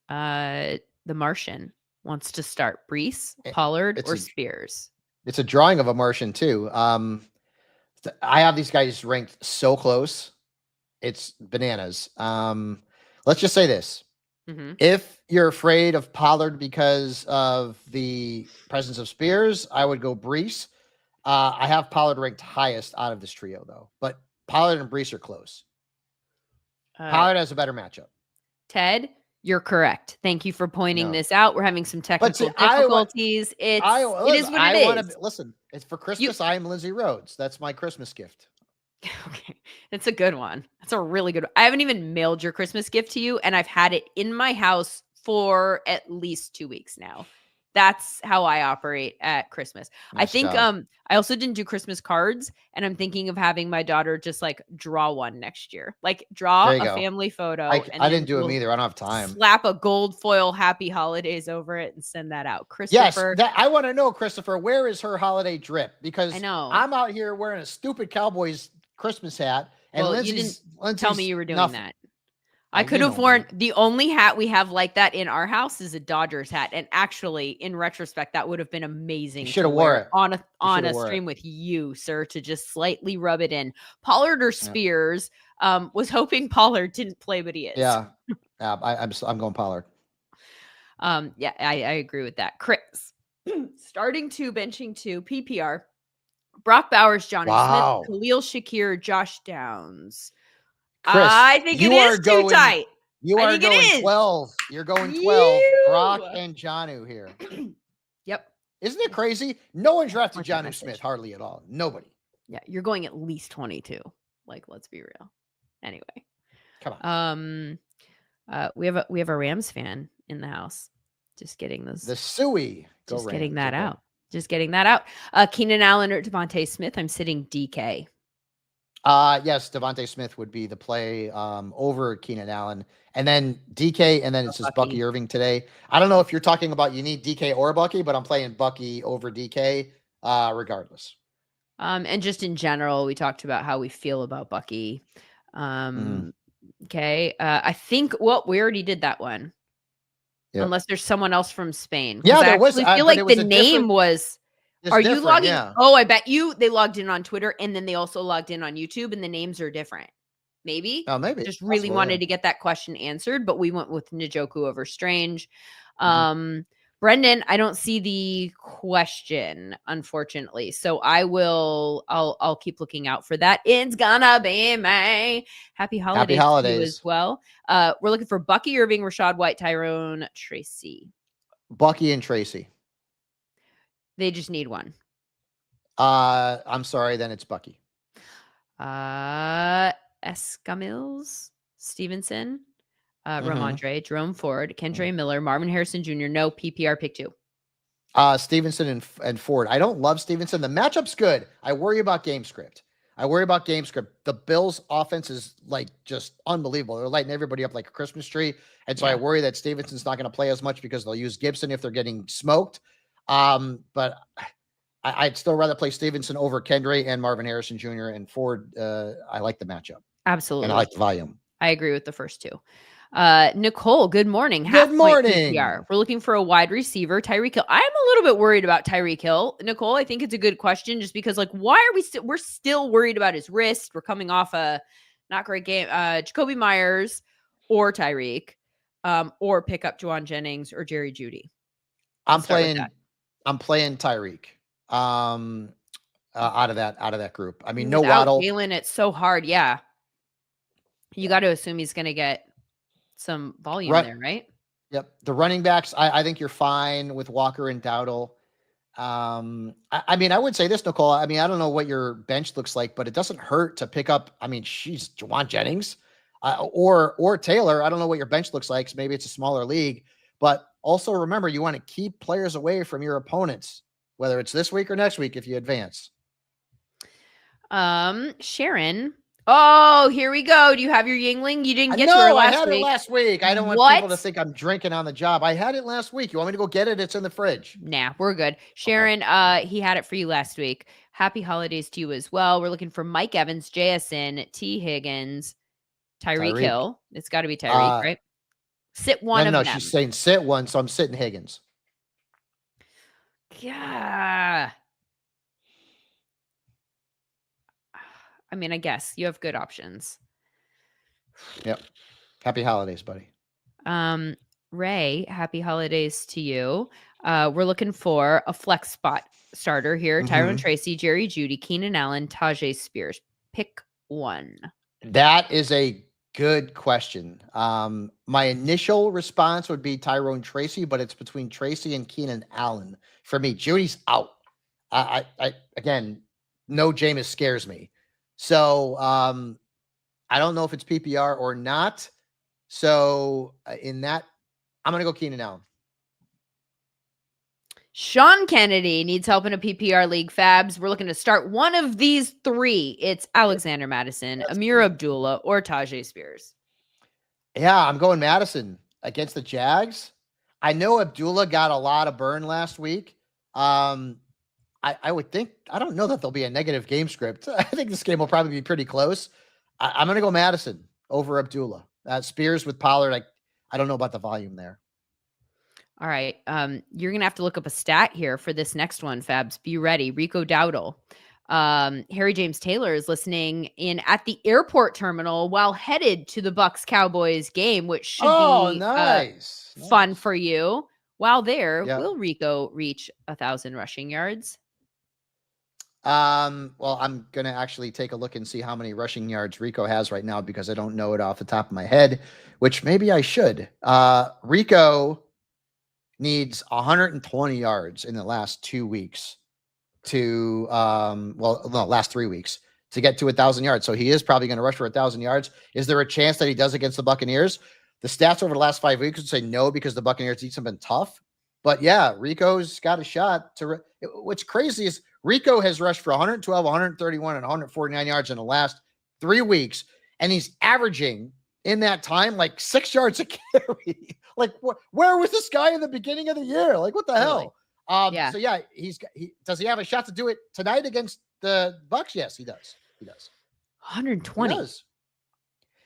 The Martian wants to start Brees, Pollard, or Spears. It's a drawing of a Martian too. I have these guys ranked so close. It's bananas. Let's just say this. Mm-hmm. If you're afraid of Pollard because of the presence of Spears, I would go Brees. I have Pollard ranked highest out of this trio, though. But Pollard and Brees are close. Pollard has a better matchup. Ted, you're correct. Thank you for pointing this out. We're having some technical difficulties. It is what it is. Listen, it's for Christmas. I am Lindsay Rhodes. That's my Christmas gift. Okay. It's a good one. That's a really good one. I haven't even mailed your Christmas gift to you, and I've had it in my house for at least 2 weeks now. That's how I operate at Christmas. Nice I think job. I also didn't do Christmas cards, and I'm thinking of having my daughter just draw one next year. Draw a family photo. I didn't do them either. I don't have time. Slap a gold foil happy holidays over it and send that out. Christopher. Yes, I want to know, Christopher, where is her holiday drip? Because I know I'm out here wearing a stupid Cowboys Christmas hat. And Lindsay's tell me you were doing that. I could have worn the only hat we have like that in our house is a Dodgers hat. And actually, in retrospect, that would have been amazing. You should have wore it on a stream with you, sir, to just slightly rub it in. Pollard or Spears? Was hoping Pollard didn't play, but he is. Yeah. I'm going Pollard. Yeah, I agree with that. Chris, starting 2, benching 2, PPR. Brock Bowers, Johnny Smith, Khalil Shakir, Josh Downs. Chris, I think it is too tight. You are going 12. You're going 12. Brock and Jonnu here. Yep. Isn't it crazy? No one drafted Jonnu Smith hardly at all. Nobody. Yeah, you're going at least 22. Let's be real. Anyway. Come on. We have a Rams fan in the house. Just getting those. The Suey. Just getting that out. Just getting that out. Keenan Allen or Devontae Smith. I'm sitting DK. Yes, Devontae Smith would be the play over Keenan Allen. And then DK, and then it's just Bucky Irving today. I don't know if you're talking about you need DK or Bucky, but I'm playing Bucky over DK regardless. And just in general, we talked about how we feel about Bucky. Okay. I think, we already did that one. Yep. Unless there's someone else from Spain. Yeah, there was. I feel like the name was... Are you logging? Yeah. Oh, I bet they logged in on Twitter and then they also logged in on YouTube and the names are different. Maybe. Oh, maybe. Just really wanted to get that question answered, but we went with Njoku over Strange. Brendan, I don't see the question, unfortunately. So I'll keep looking out for that. It's gonna be May. Happy holidays to you as well. We're looking for Bucky Irving, Rashad White, Tyrone, Tracy. Bucky and Tracy. They just need one. I'm sorry, then it's Bucky. Escamills, Stevenson, Ramondre, Jerome Ford, Kendre Miller, Marvin Harrison Jr. No PPR pick 2. Stevenson and Ford. I don't love Stevenson. The matchup's good. I worry about game script. I worry about game script. The Bills' offense is like just unbelievable. They're lighting everybody up like a Christmas tree. And so I worry that Stevenson's not going to play as much because they'll use Gibson if they're getting smoked. But I'd still rather play Stevenson over Kendry and Marvin Harrison Jr. and Ford. I like the matchup. Absolutely. And I like the volume. I agree with the first two. Nicole, good morning. Good morning. PPR. We're looking for a wide receiver, Tyreek Hill. I'm a little bit worried about Tyreek Hill. Nicole, I think it's a good question just because, like, why are we're still worried about his wrist? We're coming off a not great game. Jacoby Myers or Tyreek, or pick up Juwan Jennings or Jerry Jeudy. I'm playing Tyreek. Out of that group. I mean, no Waddle. Jalen, it's so hard. Yeah. You got to assume he's going to get some volume there, right? Yep. The running backs, I think you're fine with Walker and Dowdle. I mean, I would say this, Nicole. I mean, I don't know what your bench looks like, but it doesn't hurt to pick up. I mean, she's Juwan Jennings or Taylor. I don't know what your bench looks like. So maybe it's a smaller league, but also remember, you want to keep players away from your opponents, whether it's this week or next week if you advance. Sharon. Oh, here we go. Do you have your Yingling? You didn't get to her last week. I had it last week. I don't want people to think I'm drinking on the job. I had it last week. You want me to go get it? It's in the fridge. Nah, we're good. Sharon, he had it for you last week. Happy holidays to you as well. We're looking for Mike Evans, JSN, T. Higgins, Tyreek Hill. It's got to be Tyreek, right? Sit one of them. No, she's saying sit one, so I'm sitting Higgins. Yeah. I mean, I guess you have good options. Yep. Happy holidays, buddy. Ray, happy holidays to you. We're looking for a flex spot starter here. Tyrone Tracy, Jerry Jeudy, Keenan Allen, Tajay Spears. Pick one. That is a good question. My initial response would be Tyrone Tracy, but it's between Tracy and Keenan Allen. For me, Judy's out. I again, no Jameis scares me. So I don't know if it's PPR or not. So in that, I'm going to go Keenan Allen. Sean Kennedy needs help in a PPR league. Fabs, we're looking to start one of these three. It's Alexander Madison, Amir Abdullah, or Tajay Spears. Yeah, I'm going Madison against the Jags. I know Abdullah got a lot of burn last week. I would think, I don't know that there'll be a negative game script. I think this game will probably be pretty close. I'm going to go Madison over Abdullah. Spears with Pollard, I don't know about the volume there. All right. You're going to have to look up a stat here for this next one, Fabs. Be ready. Rico Dowdle. Harry James Taylor is listening in at the airport terminal while headed to the Bucs Cowboys game, which should be nice. Fun for you. While there, will Rico reach 1,000 rushing yards? Well, I'm going to actually take a look and see how many rushing yards Rico has right now because I don't know it off the top of my head, which maybe I should. Rico needs 120 yards in the last 2 weeks to, last 3 weeks to get to 1,000 yards. So he is probably going to rush for 1,000 yards. Is there a chance that he does against the Buccaneers? The stats over the last 5 weeks would say no, because the Buccaneers each have been tough. But yeah, Rico's got a shot to. What's crazy is Rico has rushed for 112, 131, and 149 yards in the last 3 weeks, and he's averaging in that time like 6 yards a carry. Like, where was this guy in the beginning of the year? Like, what the hell? So yeah, does he have a shot to do it tonight against the Bucs? Yes, he does. 120. He does.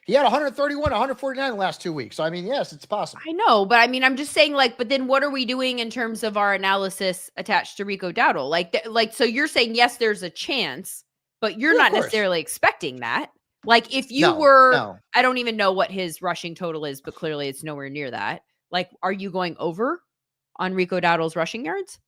He had 131, 149 in the last 2 weeks. So, I mean, yes, it's possible. I know, but I mean, I'm just saying, but then what are we doing in terms of our analysis attached to Rico Dowdle? So you're saying, yes, there's a chance, but you're not necessarily expecting that. Like, if you were, I don't even know what his rushing total is, but clearly it's nowhere near that. Like, are you going over on Rico Dowdle's rushing yards?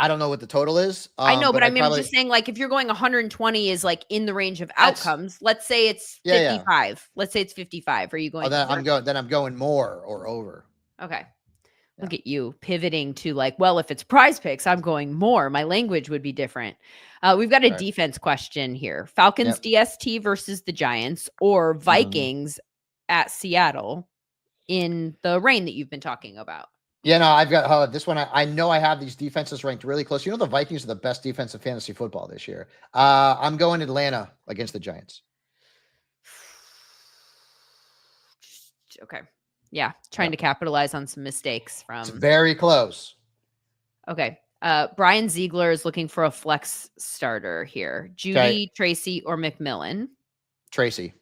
I don't know what the total is. I know, but I mean, I'm just saying, if you're going 120 is in the range of outcomes. Let's say it's 55. Yeah. Let's say it's 55. Are you going? Then I'm going more or over. Okay. Yeah. Look at you pivoting to if it's Prize Picks, I'm going more. My language would be different. We've got a defense question here: Falcons DST versus the Giants, or Vikings at Seattle in the rain that you've been talking about. Yeah, no, I've got this one. I know I have these defenses ranked really close. You know, the Vikings are the best defense in fantasy football this year. I'm going Atlanta against the Giants. Okay. Yeah, trying to capitalize on some mistakes It's from. very close. Okay. Brian Ziegler is looking for a flex starter here. Judy, Tracy, or McMillan. Tracy.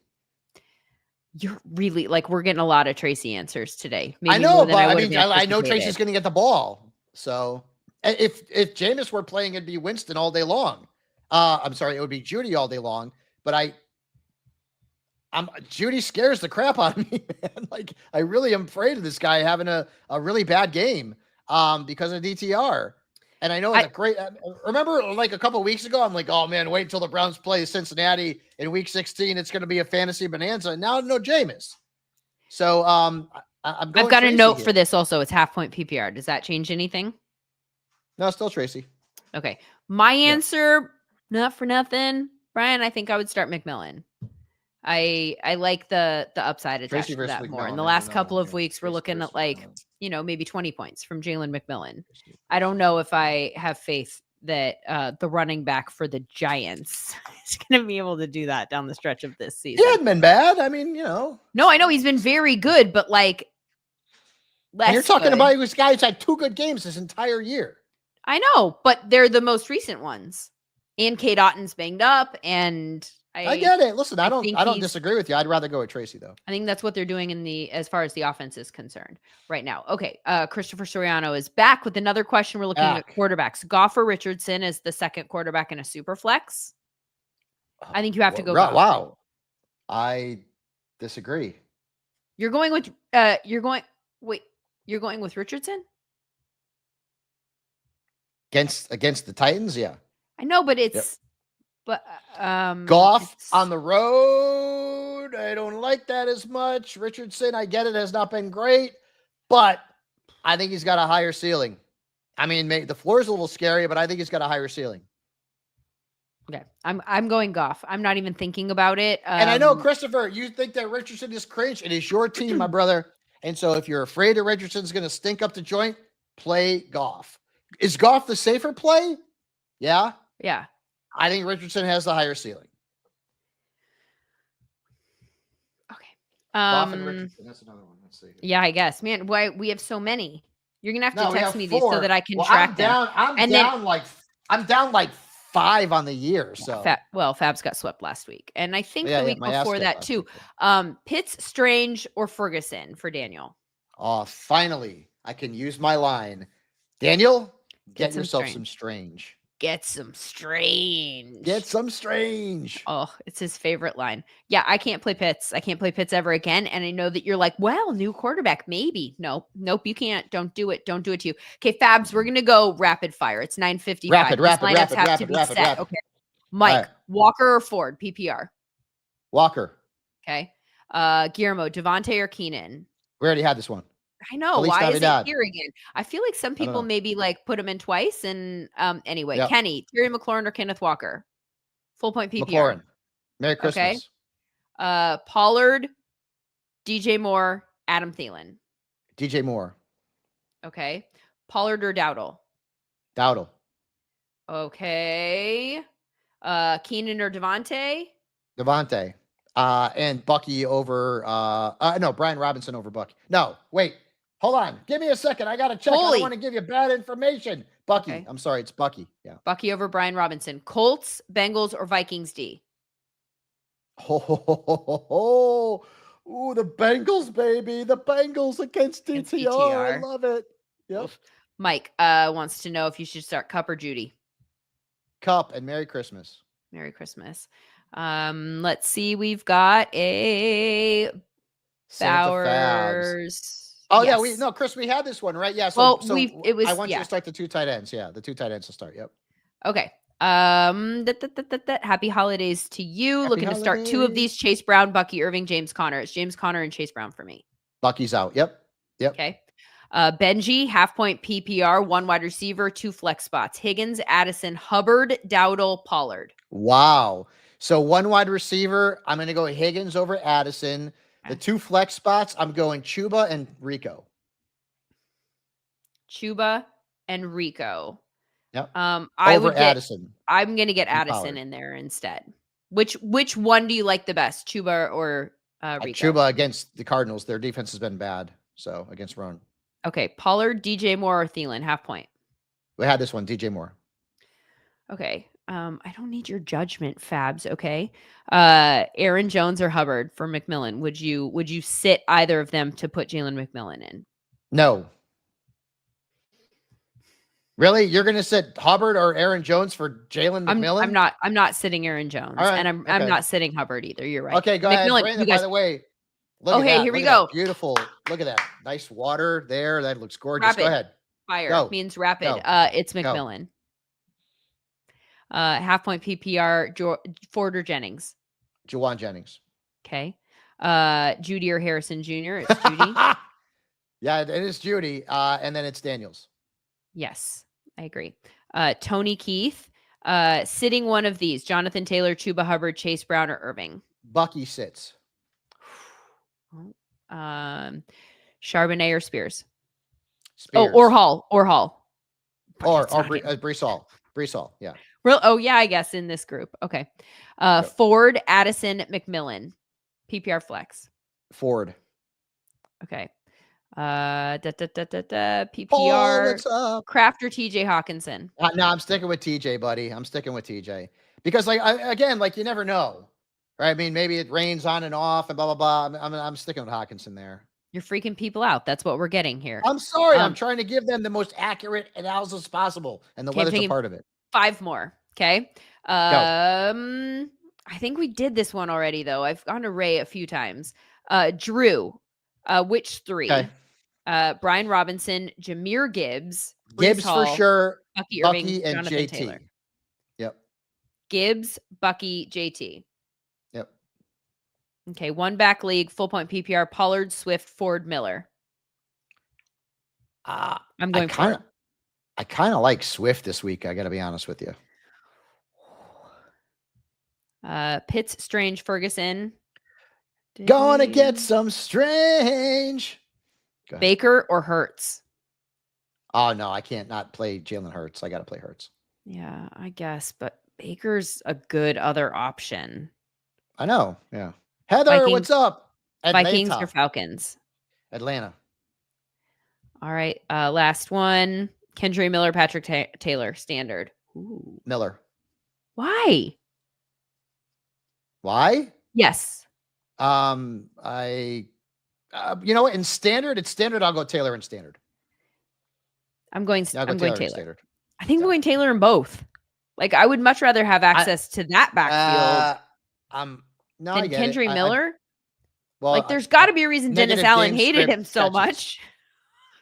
You're really like we're getting a lot of Tracy answers today. Maybe I know, more than but I I would mean, have I know anticipated. Tracy's going to get the ball. So if Jameis were playing, it'd be Winston all day long. I'm sorry, it would be Judy all day long. But Judy scares the crap out of me, man. Like I really am afraid of this guy having a really bad game because of DTR. And I know it's a great. Remember, like a couple of weeks ago, I'm like, "Oh man, wait until the Browns play Cincinnati in Week 16. It's going to be a fantasy bonanza." And now, no Jameis. So, I've got Tracy a note here for this. Also, it's half point PPR. Does that change anything? No, still Tracy. Okay, my answer, not for nothing, Brian. I think I would start McMillan. I like the upside attached to that more. In the last couple of weeks, we're looking at like maybe 20 points from Jalen McMillan. I don't know if I have faith that the running back for the Giants is going to be able to do that down the stretch of this season. He hadn't been bad. I mean, No, I know he's been very good, but like less. And you're talking about this guy who's had 2 good games this entire year. I know, but they're the most recent ones. And Kate Otton's banged up, and I get it. Listen, I don't disagree with you. I'd rather go with Tracy though. I think that's what they're doing as far as the offense is concerned right now. Okay. Christopher Soriano is back with another question. We're looking at quarterbacks. Goff or Richardson is the second quarterback in a super flex. I think you have to go. Wow. I disagree. You're going with Richardson? Against the Titans? Yeah. I know, but it's Goff on the road. I don't like that as much. Richardson, I get it, has not been great, but I think he's got a higher ceiling. I mean, the floor is a little scary, but I think he's got a higher ceiling. Okay, I'm going Goff. I'm not even thinking about it. And I know, Christopher, you think that Richardson is cringe. It is your team, my brother. And so if you're afraid that Richardson's going to stink up the joint, play Goff. Is Goff the safer play? Yeah. Yeah. I think Richardson has the higher ceiling. Okay. Goff and Richardson. That's another one. Let's see. Yeah, I guess. Man, why we have so many. You're gonna have to text me these so that I can track them. I'm down like 5 on the year. So Fab's got swept last week. And I think the week before that too. Pitts, Strange, or Ferguson for Daniel. Oh, finally. I can use my line. Daniel, get yourself some Strange. Get some Strange. Get some Strange. Oh, it's his favorite line. Yeah, I can't play Pitts. I can't play Pitts ever again. And I know that you're like, well, new quarterback, maybe. Nope, you can't. Don't do it. Don't do it to you. Okay, Fabs, we're going to go rapid fire. It's 9:55. Rapid. Okay. Mike, Walker or Ford, PPR? Walker. Okay. Guillermo, Devontae or Keenan? We already had this one. I know. Why is it here again? I feel like some people maybe like put him in twice. And anyway, Kenny, Terry McLaurin or Kenneth Walker? Full point PPR. McLaurin. Merry Christmas. Okay. Pollard, DJ Moore, Adam Thielen. DJ Moore. Okay. Pollard or Dowdle? Dowdle. Okay. Keenan or Devontae? Devontae. And Bucky over Brian Robinson over Bucky. No, wait. Hold on. Give me a second. I got to check. I don't want to give you bad information. Bucky. Okay. I'm sorry. It's Bucky. Yeah. Bucky over Brian Robinson. Colts, Bengals, or Vikings D? Oh, the Bengals, baby. The Bengals against DTR. I love it. Yep. Mike wants to know if you should start Cup or Judy. Cup, and Merry Christmas. Merry Christmas. Let's see. We've got a Bowers. Oh yes. Chris, we had this one, right? Yeah. So, I want you to start the 2 tight ends. Yeah, the 2 tight ends to start. Yep. Okay. Happy holidays to you. Looking to start 2 of these: Chase Brown, Bucky Irving, James Conner. It's James Conner and Chase Brown for me. Bucky's out. Yep. Okay. Benji, half point PPR, 1 wide receiver, 2 flex spots: Higgins, Addison, Hubbard, Dowdle, Pollard. Wow. So 1 wide receiver, I'm going to go Higgins over Addison. The 2 flex spots, I'm going Chuba and Rico. Chuba, and Rico. Yep. I Over would get. Addison I'm gonna get and Addison Pollard. in there instead. Which one do you like the best, Chuba or Rico? Chuba against the Cardinals. Their defense has been bad. So against Roan. Okay, Pollard, DJ Moore, or Thielen, half point. We had this one, DJ Moore. Okay. I don't need your judgment, Fabs. Okay. Aaron Jones or Hubbard for McMillan. Would you sit either of them to put Jalen McMillan in? No. Really? You're going to sit Hubbard or Aaron Jones for Jalen McMillan? I'm not sitting Aaron Jones, right, and I'm not sitting Hubbard either. You're right. Okay, go McMillan, ahead. Brandon, guys, by the way, look at hey, that. here we Look at go. that. Beautiful. Look at that. Nice water there. That looks gorgeous. Rapid Go ahead. fire Go. means rapid. Go. It's McMillan. Half point PPR, Ford or Jennings? Juwan Jennings. Okay. Judy or Harrison Jr.? It's Judy. Yeah, it is Judy. And then it's Daniels. Yes, I agree. Tony Keith, sitting one of these: Jonathan Taylor, Chuba Hubbard, Chase Brown, or Irving? Bucky sits. Charbonnet or Spears? Spears. Or Hall. Or Brees Hall. Brees Hall, yeah. Real? Oh, yeah, I guess in this group. Okay. Ford, Addison, McMillan. PPR flex. Ford. Okay. PPR. Kraft or TJ Hawkinson? No, I'm sticking with TJ, buddy. I'm sticking with TJ. Because, like, you never know. Right? I mean, maybe it rains on and off and blah, blah, blah. I'm sticking with Hawkinson there. You're freaking people out. That's what we're getting here. I'm sorry. I'm trying to give them the most accurate analysis possible. And the weather's a part of it. 5 more. Okay. I think we did this one already, though. I've gone to Ray a few times. Drew, which 3? Okay. Brian Robinson, Jahmyr Gibbs, Gibbs Hall, for sure, Bucky Irving, and Jonathan JT. Taylor. Yep. Gibbs, Bucky, JT. Yep. Okay, 1 back league, full point PPR, Pollard, Swift, Ford, Miller. I'm going Ford. I kind of like Swift this week. I got to be honest with you. Pitts, Strange, Ferguson. Gonna get some Strange. Baker or Hurts? Oh, no, I can't not play Jalen Hurts. I got to play Hurts. Yeah, I guess, but Baker's a good other option. I know, yeah. Heather, what's up? Atlanta. Vikings or Falcons? Atlanta. All right, last one. Kendra Miller, Patrick Taylor, standard. Ooh. Miller. Why? Yes. You know what? In standard, I'll go Taylor in standard. I'm going Taylor. I think I'm going Taylor in both. Like, I would much rather have access to that backfield than Kendra Miller. There's got to be a reason Dennis Allen hated him so much.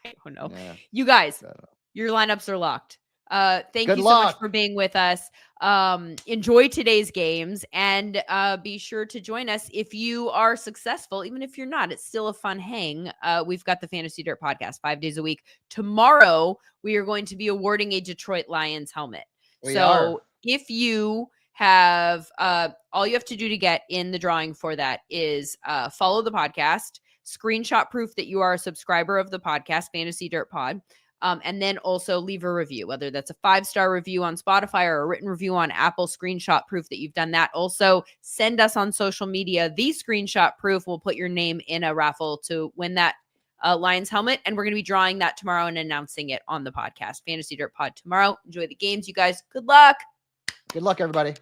I don't know. Yeah. You guys, your lineups are locked. Thank you so much for being with us. Enjoy today's games and be sure to join us if you are successful. Even if you're not, it's still a fun hang. We've got the Fantasy Dirt podcast 5 days a week. Tomorrow, we are going to be awarding a Detroit Lions helmet. If you have all you have to do to get in the drawing for that is follow the podcast, screenshot proof that you are a subscriber of the podcast, Fantasy Dirt Pod. And then also leave a review, whether that's a 5-star review on Spotify or a written review on Apple, screenshot proof that you've done that. Also, send us on social media the screenshot proof. We'll put your name in a raffle to win that Lions helmet. And we're going to be drawing that tomorrow and announcing it on the podcast. Fantasy Dirt Pod tomorrow. Enjoy the games, you guys. Good luck. Good luck, everybody.